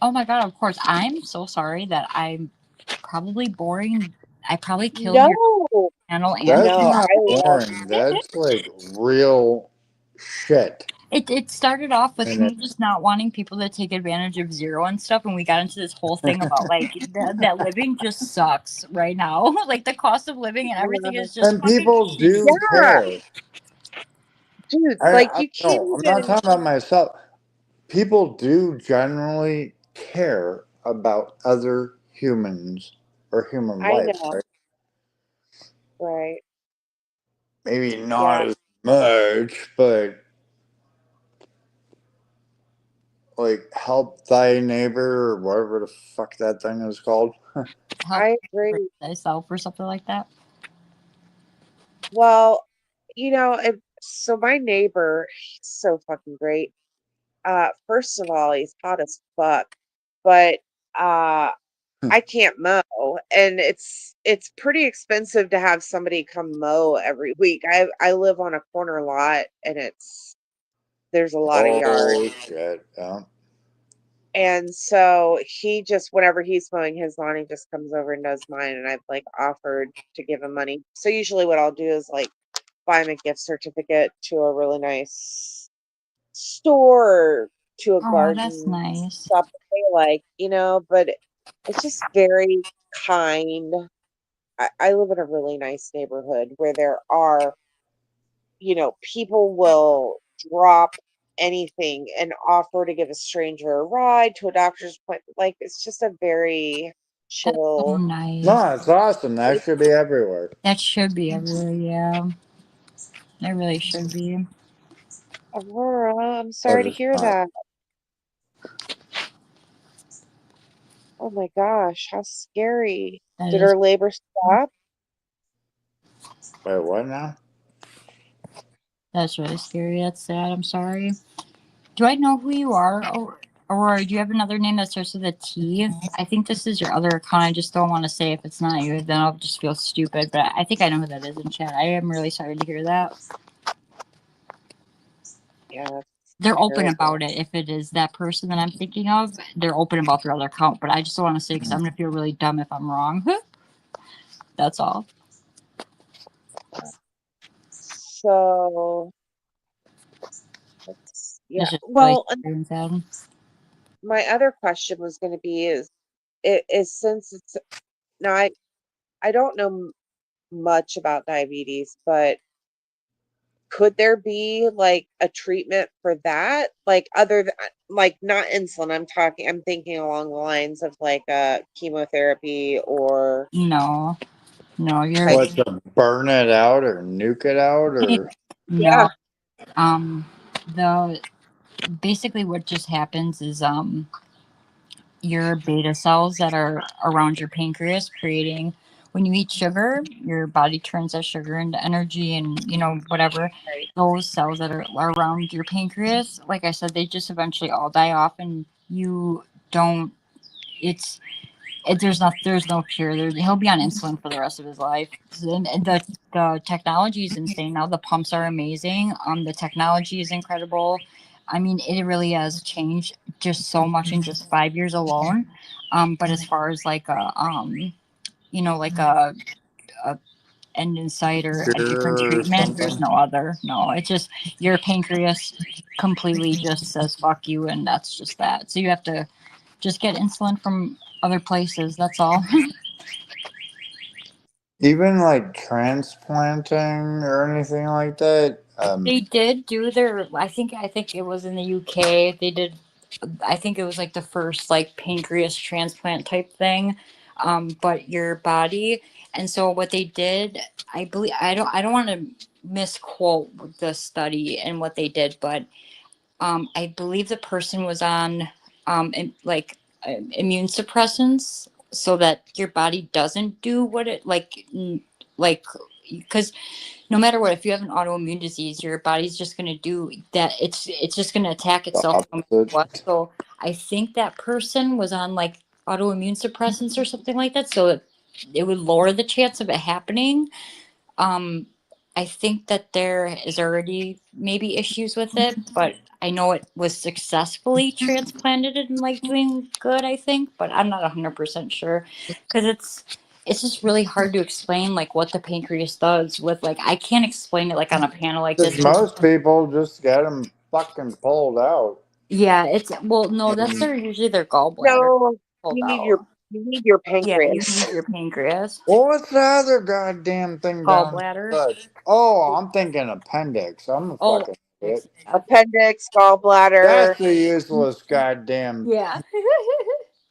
Oh my god. Of course. I'm so sorry that I'm probably boring. I probably killed your no, channel and That's no, not I love, boring. That's like real shit. It started off with And me just not wanting people to take advantage of zero and stuff, and we got into this whole thing about like that living just sucks right now. Like the cost of living and everything is just and fucking people shitty. do yeah, care. dude, I, like I you can't no, I'm not even. talking about myself. People do generally care about other humans or human I life, know, right? right? Maybe not Yeah, as much, but like help thy neighbor or whatever the fuck that thing is called. Help I agree. myself or something like that. Well, so my neighbor, he's so fucking great. First of all, he's hot as fuck, but uh, I can't mow, and it's pretty expensive to have somebody come mow every week. I live on a corner lot, and there's a lot of yard. Oh shit! Yeah. And so he just, whenever he's mowing his lawn, he just comes over and does mine. And I've like offered to give him money. So usually what I'll do is like buy him a gift certificate to a really nice store to a Oh, that's garden nice. stuff that they like, but it's just very kind. I live in a really nice neighborhood where there are, people will drop anything and offer to give a stranger a ride to a doctor's appointment. Like, it's just a very That's so chill. nice. No, it's awesome. That should be everywhere. That should be everywhere, yeah. That really should be. Aurora, I'm sorry to it's hear not. that. Oh my gosh, how scary. That Did is. her labor stop? Wait, what now? That's really scary. That's sad. I'm sorry. Do I know who you are? Or do you have another name that starts with a T? I think this is your other account. I just don't want to say if it's not you. Then I'll just feel stupid. But I think I know who that is in chat. I am really sorry to hear that. Yeah, that's They're open terrible. about it. If it is that person that I'm thinking of, they're open about their other account. But I just don't want to say because I'm going to feel really dumb if I'm wrong. That's all. So, yeah. That's just Well, really sad. my other question was going to be is since it's now I don't know much about diabetes, but could there be like a treatment for that? Like other than like not insulin, I'm thinking along the lines of like chemotherapy or No, you're type. What, to burn it out or nuke it out or? no. The basically what just happens is your beta cells that are around your pancreas creating when you eat sugar, your body turns that sugar into energy and whatever. Those cells that are around your pancreas, like I said, they just eventually all die off and you don't it's there's no cure. He'll be on insulin for the rest of his life. And the technology is insane now. The pumps are amazing. The technology is incredible. I mean, it really has changed just so much in just 5 years alone. But as far as like like a end in sight or a different Cure or treatment, there's something? no other. No, it's just your pancreas completely just says fuck you, and that's just that. So you have to just get insulin from other places. That's all. Even like transplanting or anything like that? They did do their. I think it was in the UK. They did. I think it was like the first like pancreas transplant type thing, but your body. And so what they did, I believe, I don't want to misquote the study and what they did, but I believe the person was on immune suppressants so that your body doesn't do what it like because no matter what, if you have an autoimmune disease, your body's just going to do that. It's just going to attack The itself no matter what. opposite? So I think that person was on like autoimmune suppressants or something like that, so it would lower the chance of it happening. um, I think that there is already maybe issues with it, but I know it was successfully transplanted and like doing good, I think, but I'm not 100% sure because it's just really hard to explain like what the pancreas does with like I can't explain it like on a panel like this. Because most people just get them fucking pulled out. Yeah, it's well, no, that's usually their gallbladder No, pulled you need out. your Yeah, you pancreas. need your pancreas, Well, what's the other goddamn thing down gallbladder. the side? Oh, I'm thinking appendix. I'm a Oh, fucking idiot. Appendix, gallbladder, That's the useless goddamn. yeah,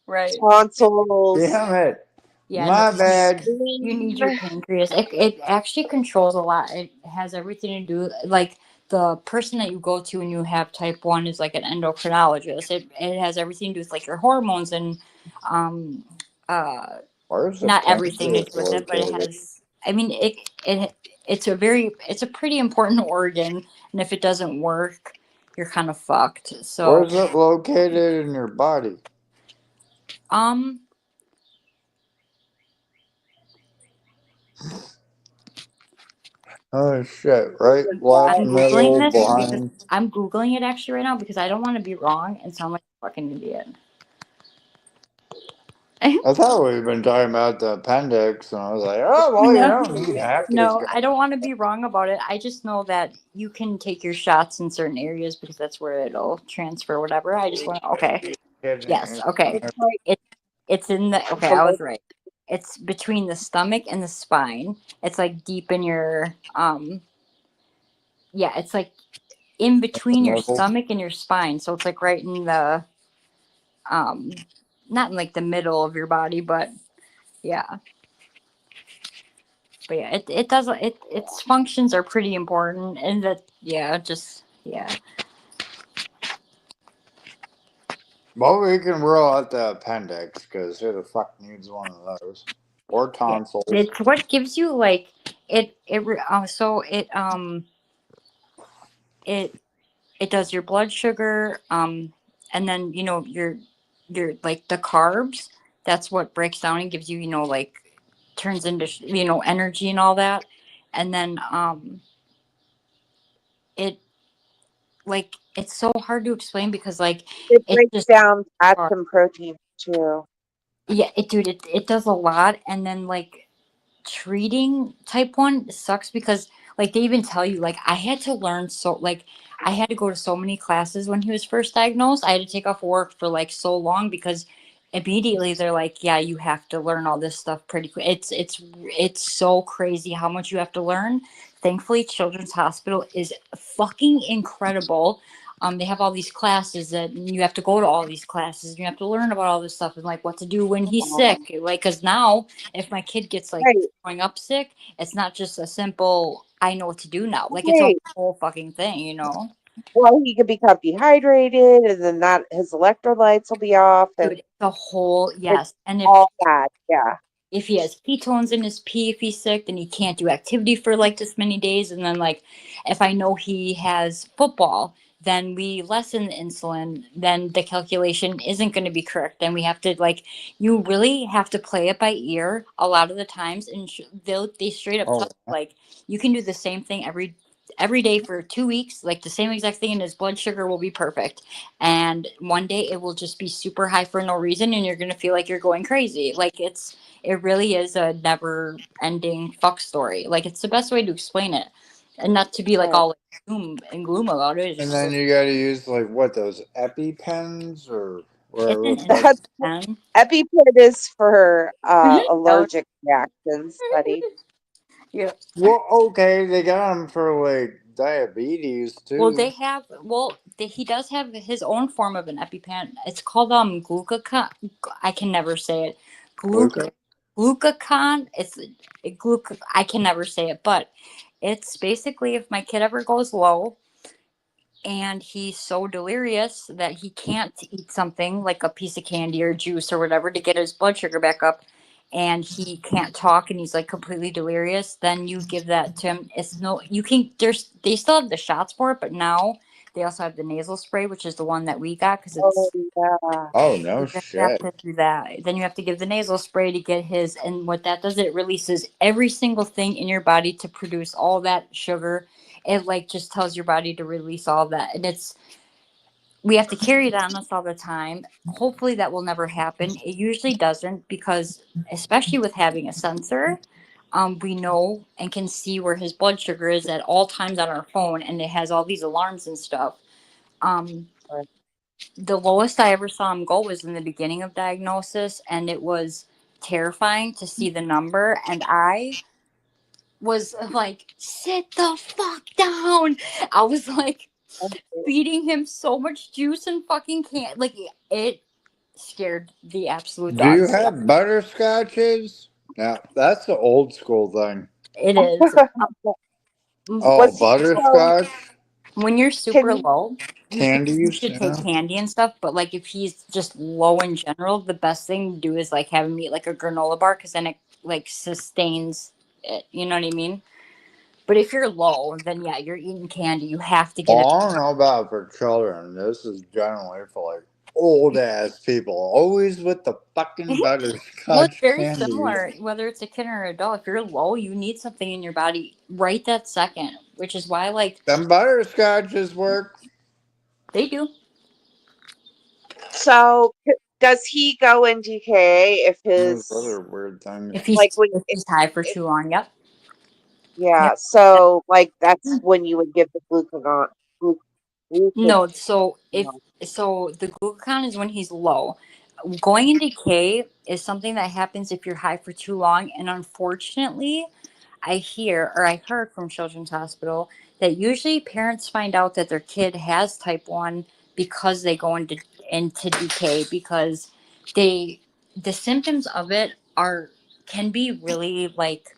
right. tonsils, Damn it. Yeah, no, My bad. you need spleen. your pancreas. It actually controls a lot. It has everything to do like the person that you go to when you have type 1 is like an endocrinologist. It has everything to do with like your hormones and um uh Where's the not everything to do pancreas with it, but it located? has I mean it's a pretty important organ, and if it doesn't work, you're kind of fucked. So Where's it located in your body? um Oh shit! Right, left, I'm googling middle, this because behind. I'm googling it actually right now because I don't want to be wrong and sound like a fucking idiot. I thought we'd been talking about the appendix, and I was like, oh, well, you No. don't need half these No, guys. I don't want to be wrong about it. I just know that you can take your shots in certain areas because that's where it'll transfer, whatever. I just want to, okay. Yes, okay. It's like It's in the, okay, I was right. It's between the stomach and the spine. It's like deep in your, yeah, it's like in between your stomach and your spine. So it's like right in the, not in like the middle of your body, but yeah. But yeah, it does, its functions are pretty important. And that, yeah, just, yeah. Well, we can rule out the appendix because who the fuck needs one of those? Or Yeah. tonsils. It's what gives you like, it does your blood sugar, and then your like the carbs. That's what breaks down and gives you like turns into energy and all that. And then it like it's so hard to explain because like it it's breaks just down fats hard. and proteins too. Yeah, it does a lot. And then like treating type 1 sucks because like they even tell you, like I had to learn, so like I had to go to so many classes when he was first diagnosed. I had to take off work for like so long because immediately they're like, yeah, you have to learn all this stuff pretty quick. It's so crazy how much you have to learn. Thankfully Children's Hospital is fucking incredible. They have all these classes that you have to go to, all these classes, and you have to learn about all this stuff and like what to do when he's sick. Like, because now if my kid gets like Right. growing up sick, it's not just a simple I know what to do now. Like it's a Right. whole fucking thing. Well, he could become dehydrated, and then that his electrolytes will be off, and Dude, the whole, it's yes. And all bad. Yeah. if he has ketones in his pee, if he's sick, then he can't do activity for like this many days. And then like if I know he has football, then we lessen the insulin, then the calculation isn't going to be correct. Then we have to like, you really have to play it by ear a lot of the times. And they straight up tell you, like, you can do the same thing every day for 2 weeks, like the same exact thing, and his blood sugar will be perfect. And one day it will just be super high for no reason, and you're going to feel like you're going crazy. Like it really is a never ending fuck story. Like it's the best way to explain it. And not to be like all like, doom and gloom about it. And then you got to use like what, those EpiPens or whatever. It's That's an EpiPen is for Mhm. allergic reactions, buddy. Yeah. Well, okay, they got them for like diabetes too. Well, he does have his own form of an EpiPen. It's called glucagon. I can never say it. Glucagon. I can never say it, but it's basically if my kid ever goes low and he's so delirious that he can't eat something like a piece of candy or juice or whatever to get his blood sugar back up, and he can't talk and he's like completely delirious, then you give that to him. They still have the shots for it, but now they also have the nasal spray, which is the one that we got because Oh it's yeah. Oh no you have shit! to do that. Then you have to give the nasal spray to get his, and what that does, it releases every single thing in your body to produce all that sugar. It like just tells your body to release all that, and we have to carry it on us all the time. Hopefully that will never happen. It usually doesn't because, especially with having a sensor, we know and can see where his blood sugar is at all times on our phone, and it has all these alarms and stuff. The lowest I ever saw him go was in the beginning of diagnosis, and it was terrifying to see the number. And I was like, sit the fuck down. I was like feeding him so much juice and fucking can't, like, it scared the absolute Do you dogs. have butterscotches? Now that's the old school thing. It is. Oh, Was he butterscotch When you're super Can low, you candies. should take Yeah. candy and stuff. But like if he's just low in general, the best thing to do is like have him eat like a granola bar because then it like sustains it. You know what I mean? But if you're low, then yeah, you're eating candy. You have to get Well, it. I don't know about for children. This is generally for like old ass people. Always with the fucking butterscotch Well, it's very candies. similar, whether it's a kid or an adult. If you're low, you need something in your body right that second, which is why, like, Them butterscotches work. they do. so does he go in decay if Those his other weird things. If he's like when if he's high for too long, yep. yeah, Yep. so like that's when you would give the glucagon No, so if glucagon. so the glucagon is when he's low. Going in decay is something that happens if you're high for too long, and unfortunately I heard from Children's Hospital that usually parents find out that their kid has type 1 because they go into decay, because the symptoms of it can be really like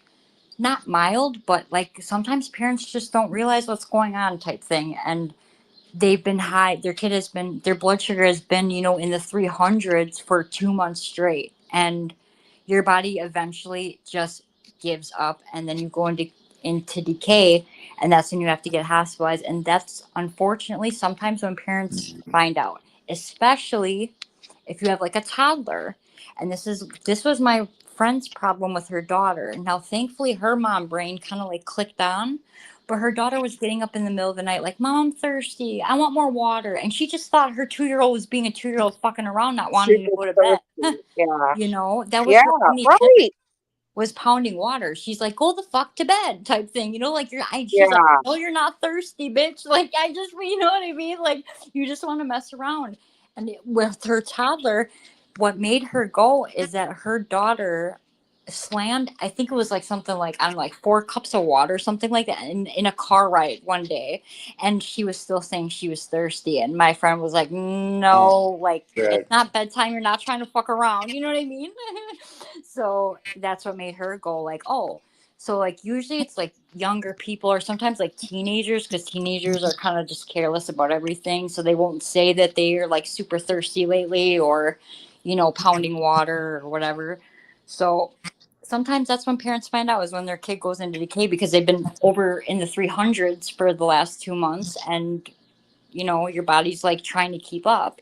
not mild, but like sometimes parents just don't realize what's going on type thing, and they've been high, their blood sugar has been, in the 300s for 2 months straight, and your body eventually just gives up, and then you go into decay, and that's when you have to get hospitalized. And that's unfortunately sometimes when parents find out, especially if you have like a toddler. And this was my friend's problem with her daughter. Now thankfully her mom brain kind of like clicked on, but her daughter was getting up in the middle of the night like, Mom, I'm thirsty, I want more water. And she just thought her 2-year-old was being a 2-year-old, fucking around, not wanting to Super go to bed. thirsty. Yeah. That was Yeah, her only symptom, right. was pounding water. She's like, go the fuck to bed type thing, like she's like, Yeah. no, you're not thirsty, bitch. Like, you know what I mean? Like, you just want to mess around. And with her toddler, what made her go is that her daughter slammed, I think it was like something like, I don't know, like 4 cups of water, something like that, in a car ride one day. And she was still saying she was thirsty. And my friend was like, no, like, Shit. it's not bedtime. You're not trying to fuck around. You know what I mean? So that's what made her go like, oh. So like usually it's like younger people, or sometimes like teenagers, because teenagers are kind of just careless about everything. So they won't say that they are like super thirsty lately, or, pounding water or whatever. So sometimes that's when parents find out, is when their kid goes into decay, because they've been over in the 300s for the last 2 months, and your body's like trying to keep up.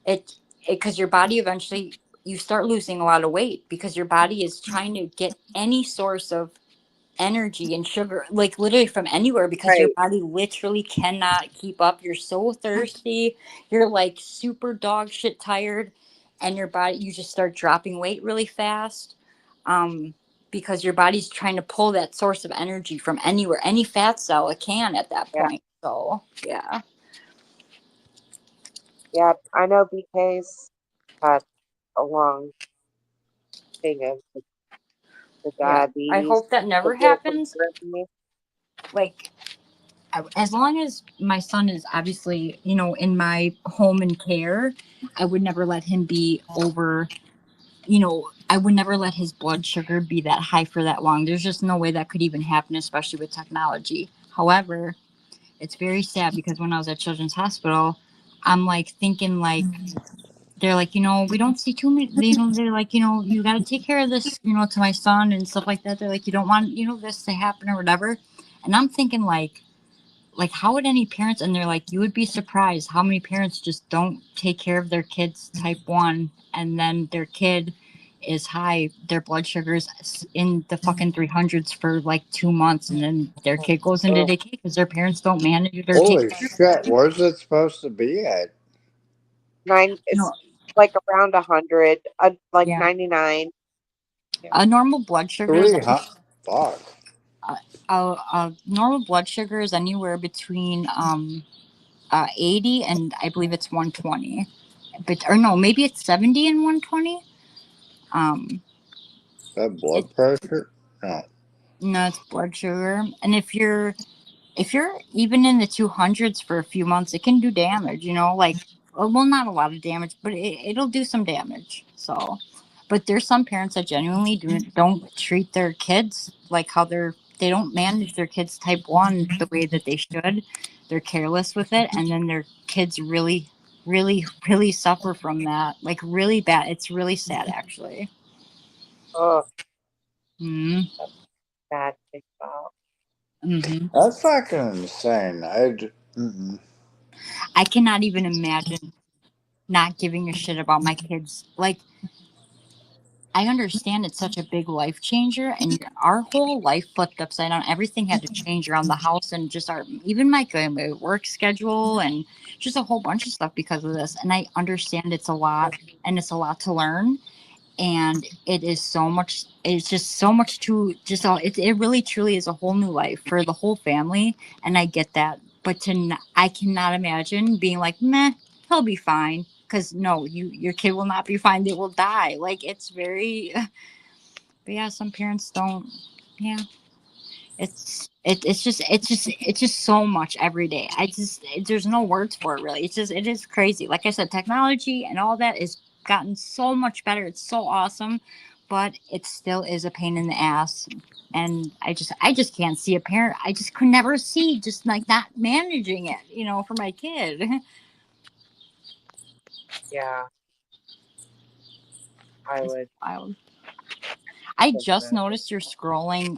It because your body eventually, you start losing a lot of weight, because your body is trying to get any source of energy and sugar, like literally from anywhere, because your Right. body literally cannot keep up. You're so thirsty, you're like super dog shit tired, and you just start dropping weight really fast, because your body's trying to pull that source of energy from anywhere, any fat cell it can at that Yeah. point. So yeah. Yeah. I know BK's had a long thing of the Yeah, I diabetes, hope that the never glucose happens. therapy. Like, as long as my son is obviously, in my home and care, I would never let him be over, I would never let his blood sugar be that high for that long. There's just no way that could even happen, especially with technology. However, it's very sad, because when I was at Children's Hospital, I'm like thinking like, they're like, we don't see too many, they're like, you got to take care of this, to my son and stuff like that. They're like, you don't want, this to happen or whatever. And I'm thinking like how would any parents, and they're like, you would be surprised how many parents just don't take care of their kids type 1, and then their kid is high, their blood sugars in the fucking 300s for like 2 months, and then their kid goes into Oh, decay because their parents don't manage it or take Holy care of shit, it. where's it supposed to be at? it's No, like around 100, like yeah, 99. Yeah. a normal blood sugar is 300. Fuck. a normal blood sugar is anywhere between 80 and I believe it's 120, but or no, maybe it's 70 and 120. um Is that it blood pressure? No. No, it's blood sugar. And if you're even in the 200s for a few months, it can do damage, like, well, not a lot of damage, but it'll do some damage. So, but there's some parents that genuinely don't treat their kids like how they don't manage their kids type 1 the way that they should. They're careless with it, and then their kids really, really, really suffer from that, like really bad. It's really sad, actually. Oh, Mm-hmm. bad to think about. Mm-hmm. That's fucking insane. I cannot even imagine not giving a shit about my kids. Like, I understand it's such a big life changer, and our whole life flipped upside down. Everything had to change around the house, and just even my work schedule, and just a whole bunch of stuff because of this. And I understand it's a lot, and it's a lot to learn, and it is so much. It's just so much to just all. It really truly is a whole new life for the whole family, and I get that. But I cannot imagine being like, meh, he'll be fine. Because no, your kid will not be fine. They will die. Like it's very. But yeah, some parents don't. Yeah, it's just so much every day. There's no words for it really. It is crazy. Like I said, technology and all that is gotten so much better. It's so awesome, but it still is a pain in the ass. And I just can't see a parent. I just could never see just like not managing it. For my kid. Yeah, I would. Wild. I think just that. noticed you're scrolling.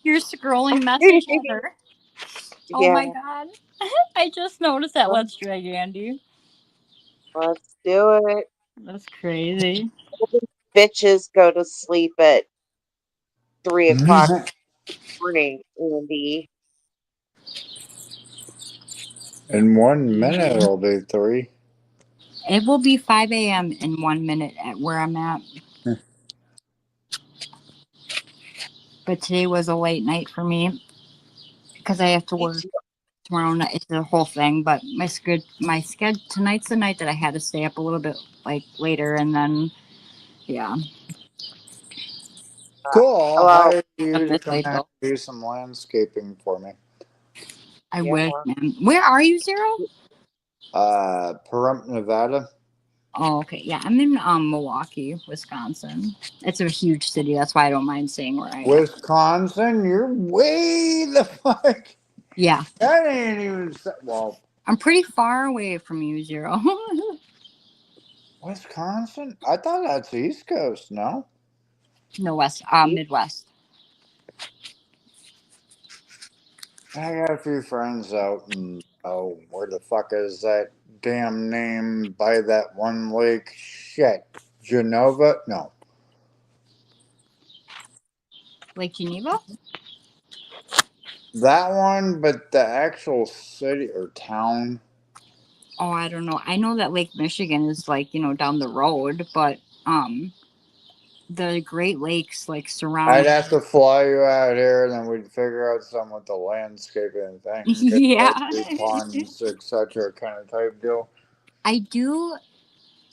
You're scrolling Messenger. Oh Yeah, my god. I just noticed that. Let's drag Andy. let's do it. That's crazy. Bitches go to sleep at 3 o'clock in the morning, Andy. In 1 minute, it'll be 3. It will be 5 a.m. in 1 minute at where I'm at. But today was a late night for me because I have to Me work too. tomorrow night. It's the whole thing. But my schedule tonight's the night that I had to stay up a little bit like later, and then yeah, Cool. I'll Well, hire you up to this come late out though. and do some landscaping for me. I yeah. wish, man. Where are you, Zero? Pahrump, Nevada. Oh, okay. Yeah, I'm in Milwaukee, Wisconsin. It's a huge city. That's why I don't mind saying where I am. Wisconsin, you're way the fuck. Yeah, That ain't even. Well, I'm pretty far away from you, Zero. Wisconsin? I thought that's East Coast, no? No, Midwest. I got a few friends out in, oh, where the fuck is that damn name by that one lake? Shit. Genova? No. Lake Geneva? That one, but the actual city or town. Oh, I don't know. I know that Lake Michigan is like, down the road, but the Great Lakes like I'd surround. have to fly you out here, and then we'd figure out something with the landscaping thing, get Yeah. like ponds, etc., kind of type deal. I do,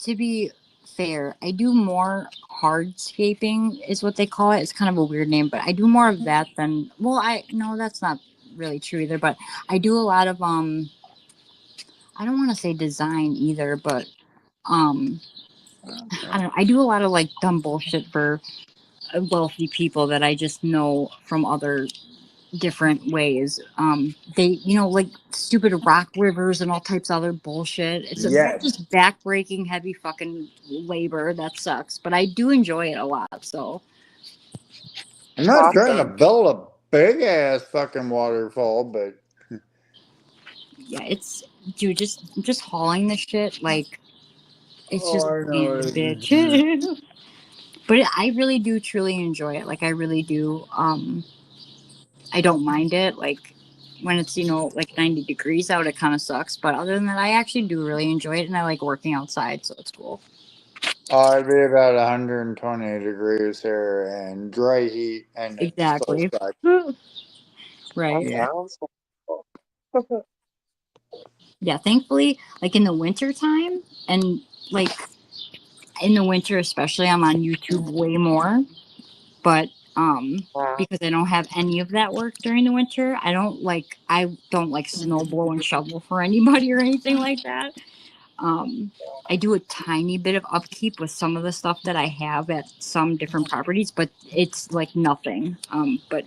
to be fair, I do more hardscaping is what they call it. It's kind of a weird name, but I do more of that than, well, I no, that's not really true either, but I do a lot of I don't want to say design either, but um I don't know, I do a lot of like dumb bullshit for wealthy people that I just know from other different ways. They, like stupid rock rivers and all types of other bullshit. That's Yes. just backbreaking, heavy fucking labor. That sucks, but I do enjoy it a lot. So I'm not trying to Awesome. build a big ass fucking waterfall, but yeah, it's dude, just hauling the shit like it's oh, just I a pain in know. the bitch. But I really do truly enjoy it. Like I really do. I don't mind it. Like when it's, like 90 degrees out, it kind of sucks. But other than that, I actually do really enjoy it. And I like working outside. So it's cool. Oh, it'd be about 120 degrees here and dry heat, and it still Exactly. sucks. That Right. Yeah. sounds cool. Yeah. Thankfully, like in the winter time and like in the winter, especially, I'm on YouTube way more. But Yeah. because I don't have any of that work during the winter, I don't like snow blow and shovel for anybody or anything like that. I do a tiny bit of upkeep with some of the stuff that I have at some different properties, but it's like nothing. But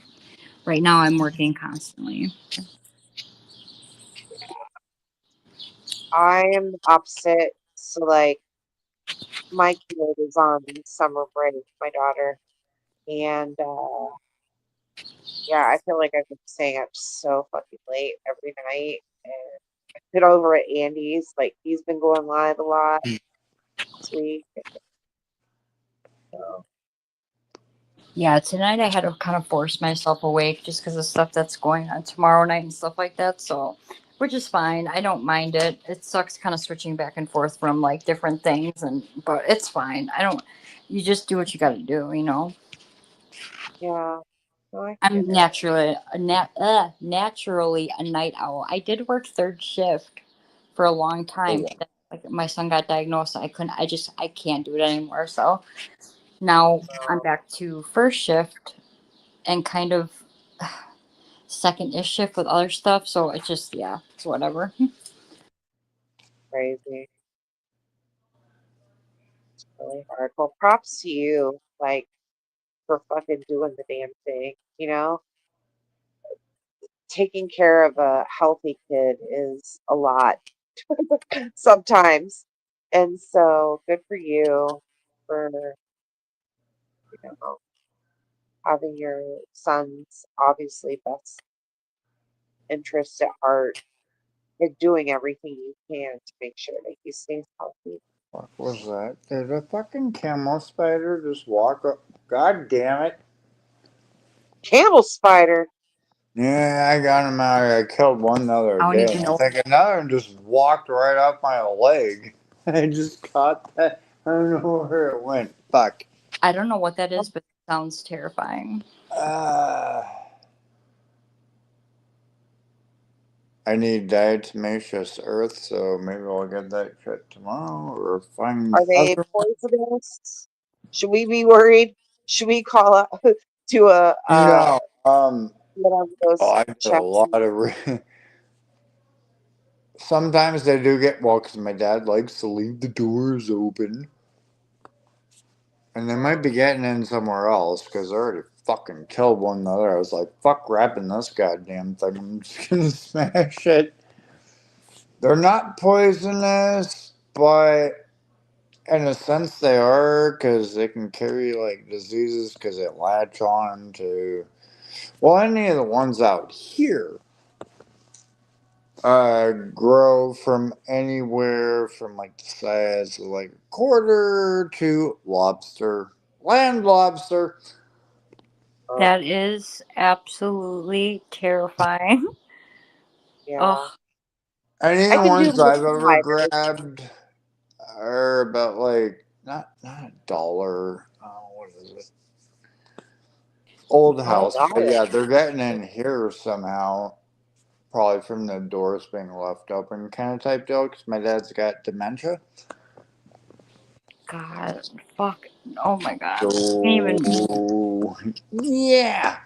right now I'm working constantly. I am the opposite. So, like, my kid is on summer break, my daughter. And, yeah, I feel like I've been staying up so fucking late every night. And I sit over at Andy's. Like, he's been going live a lot this week. Yeah, tonight I had to kind of force myself awake just because of stuff that's going on tomorrow night and stuff like that. So, which is fine. I don't mind it. It sucks kind of switching back and forth from like different things, but it's fine. I don't. You just do what you got to do, you know. Yeah. No, I I'm get that. naturally a night owl. I did work third shift for a long time. Yeah. Like my son got diagnosed, I couldn't. I can't do it anymore. So now I'm back to first shift and kind of second-ish shift with other stuff. So it's just it's whatever. Crazy. It's really hard. Well, props to you, like, for fucking doing the damn thing, you know? Taking care of a healthy kid is a lot sometimes. And so good for you for, you know, having your son's obviously best interest at heart and doing everything you can to make sure that he stays healthy. What was that? Did a fucking camel spider just walk up? God damn it. Camel spider. Yeah, I got him out. I killed one the other I don't day. even I know. think another one just walked right off my leg. I just caught that. I don't know where it went. Fuck. I don't know what that is, but it sounds terrifying. I need diatomaceous earth, so maybe I'll get that shit tomorrow or find Are they other. poisonous? Should we be worried? Should we call up to a No. one of those I get a checks? lot of. Sometimes they do get well, because my dad likes to leave the doors open. And they might be getting in somewhere else because they already fucking killed one another. I was like, fuck wrapping this goddamn thing. I'm just gonna smash it. They're not poisonous, but in a sense they are because they can carry like diseases because they latch on to. Well, any of the ones out here grow from anywhere from like the size of like a quarter to lobster, land lobster. That is absolutely terrifying. Yeah, Oh, Any of I the can do ones little I've ever spiders. grabbed are about like not a dollar. Oh, what is it? Old Oh, house, but dollar. yeah, they're getting in here somehow. Probably from the doors being left open, kind of type deal. Because my dad's got dementia. God, fuck. Oh my God. Can't even. So yeah,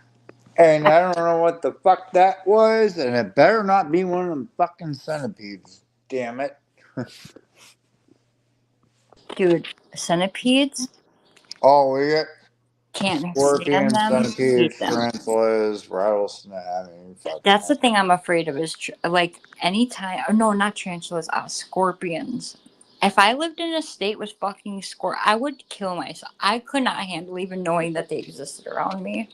and I don't know what the fuck that was, and it better not be one of them fucking centipedes. Damn it! Dude, centipedes? Oh, we got Can't stand scorpions, them. centipedes, Hate them. tarantulas, rattlesnake. I mean, fuck. That's the thing I'm afraid of is like anytime. Oh, no, not tarantulas. Scorpions. If I lived in a state with fucking I would kill myself. I could not handle even knowing that they existed around me.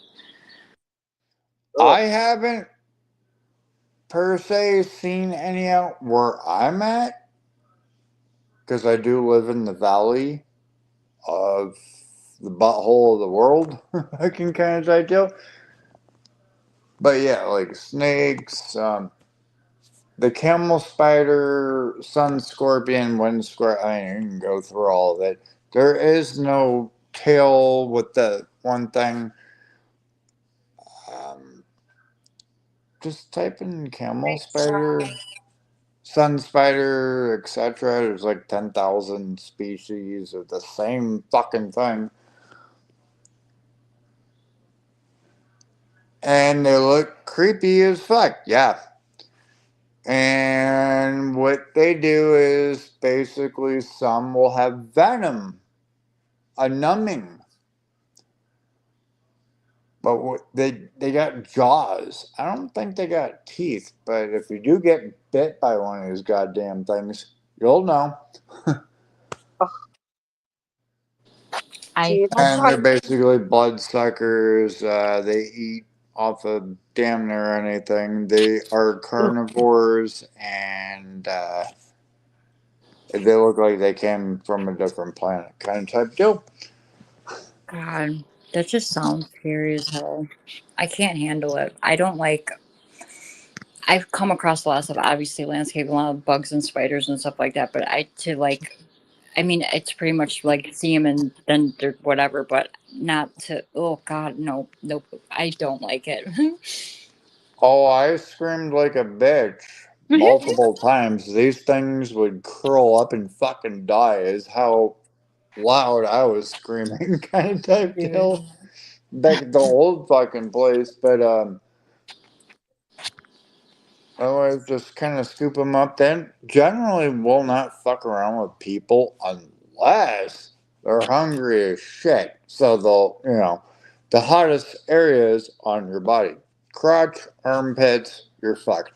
Ugh. I haven't per se seen any out where I'm at because I do live in the valley of the butthole of the world. I can kind of tell. But yeah, like snakes, the camel spider, sun scorpion, wind scorpion. I mean, you can go through all of it. There is no tail with the one thing. Um, just type in camel spider, sun spider, etc. There's like 10,000 species of the same fucking thing. And they look creepy as fuck. Yeah. And what they do is basically some will have venom, a numbing. But they got jaws. I don't think they got teeth. But if you do get bit by one of these goddamn things, you'll know. Ugh. I See, that's And why they're basically bloodsuckers. They eat off of damn near anything. They are carnivores, and they look like they came from a different planet, kind of type deal. God, that just sounds scary as hell. I can't handle it. I don't like. I've come across a lot of stuff, obviously landscape, a lot of bugs and spiders and stuff like that. But I mean, it's pretty much like see them and then they're whatever, but not to. Oh God, no, nope. I don't like it. Oh, I screamed like a bitch multiple times. These things would curl up and fucking die, is how loud I was screaming, kind of type Dude. deal. Back at the old fucking place, but otherwise just kind of scoop them up. Then generally will not fuck around with people unless they're hungry as shit. So they'll, the hottest areas on your body, crotch, armpits, you're fucked.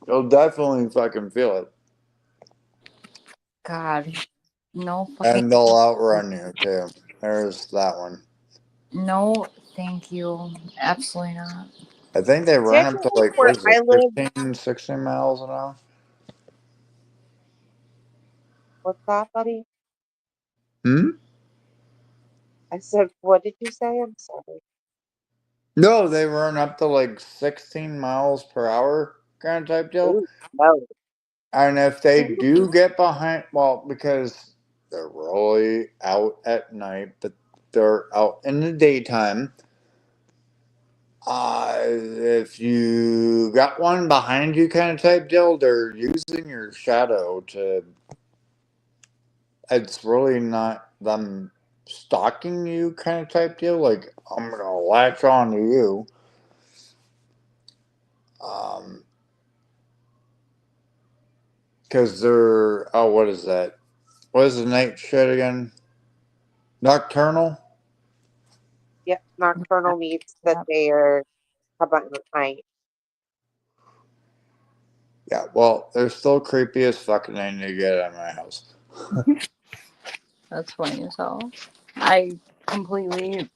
You'll definitely fucking feel it. God, no fucking. And they'll outrun you too. There's that one. No, thank you. Absolutely not. I think they See, I run feel up to like like, where what is I live, it, 15, 16 miles an hour? what's that, buddy? Hmm? I said, what did you say? I'm sorry. No, they run up to like 16 miles per hour kind of type deal. Ooh, no. And if they do get behind, well, because they're really out at night, but they're out in the daytime. If you got one behind you kind of type deal, they're using your shadow to. It's really not them stalking you kind of type deal. Like, I'm going to latch on to you. Because they're, oh, what is that? What is the night shit again? Nocturnal? Yep, nocturnal means that they are about at night. Yeah, well, they're still creepy as fucking thing to get at my house. That's funny as hell. I completely.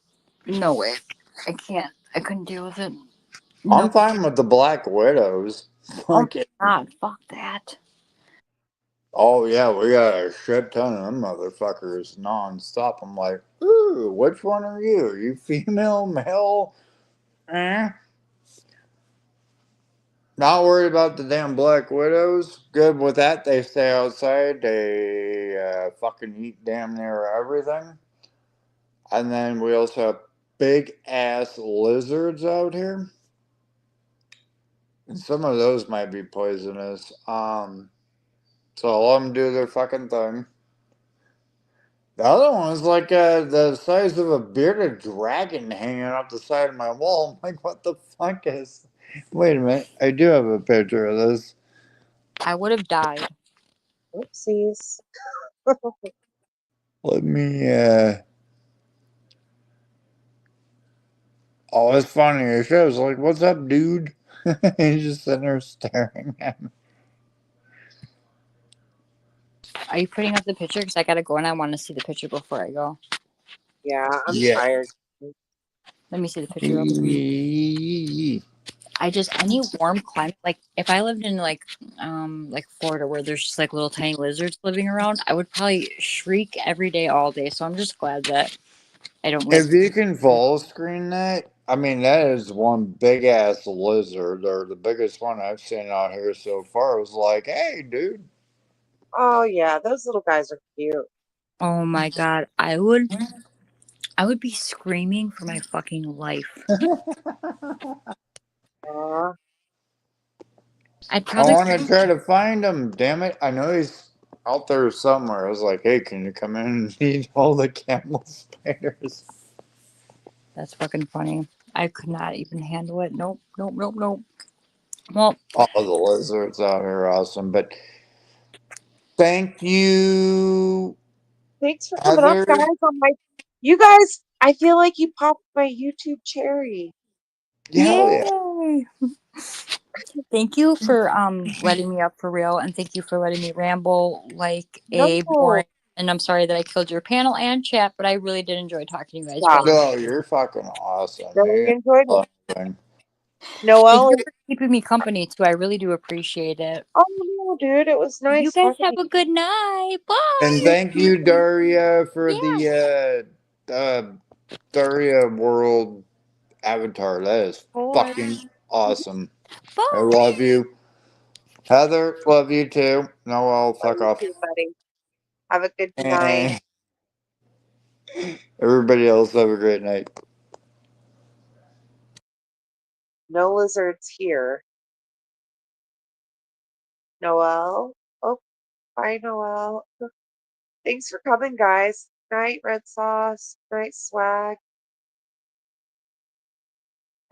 No way. I can't. I couldn't deal with it. No. I'm fine with the Black Widows. Oh Fuck it. God, fuck that. Oh, yeah, we got a shit ton of them motherfuckers nonstop. I'm like, ooh, which one are you? Are you female, male? Not worried about the damn Black Widows. Good with that. They stay outside. They fucking eat damn near everything. And then we also have big ass lizards out here. And some of those might be poisonous. So let them do their fucking thing. The other one is like the size of a bearded dragon hanging up the side of my wall. I'm like, what the fuck is? Wait a minute. I do have a picture of this. I would have died. Oopsies. Let me. Oh, it's funny. It shows like, "What's up, dude?" He's just sitting there staring at me. Are you putting up the picture? Because I gotta go and I want to see the picture before I go. Yeah, I'm Yeah. tired. Let me see the picture. Any warm climate, like if I lived in like Florida where there's just like little tiny lizards living around, I would probably shriek every day all day. So I'm just glad that I don't live. If you can full screen that, I mean, that is one big ass lizard, or the biggest one I've seen out here so far. It was like, hey, dude. Oh yeah, those little guys are cute. Oh my God, I would be screaming for my fucking life. Aw. I'd I probably. want to try to find him. Damn it! I know he's out there somewhere. I was like, hey, can you come in and eat all the camel spiders? That's fucking funny. I could not even handle it. Nope, nope, nope, nope. Well, All the lizards out here are awesome, but thank you, Thanks for coming up, Heather. guys. You guys, I feel like you popped my YouTube cherry. Hell yeah. yay! Thank you for letting me up for real, and thank you for letting me ramble like a No, boring. And I'm sorry that I killed your panel and chat, but I really did enjoy talking to you guys. stop. No, you're fucking awesome. Really You enjoyed it. thing. Noelle, Thank you for keeping me company too. I really do appreciate it. oh no, dude, it was nice. You guys talking have to a good night. Bye. And thank you, Daria, for Yeah. the Daria World Avatar. That is fucking awesome. I love you. Heather, love you too. Noel, Love fuck you off. too, buddy. Have a good night. And everybody else, have a great night. No lizards here. Noel? Oh, bye, Noel. Thanks for coming, guys. Night, Red Sauce. Night, Swag.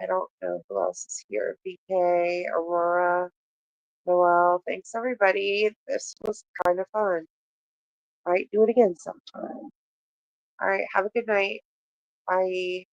I don't know who else is here. BK, Aurora, Noel. Thanks, everybody. This was kind of fun. All right, do it again sometime. All right, have a good night. Bye.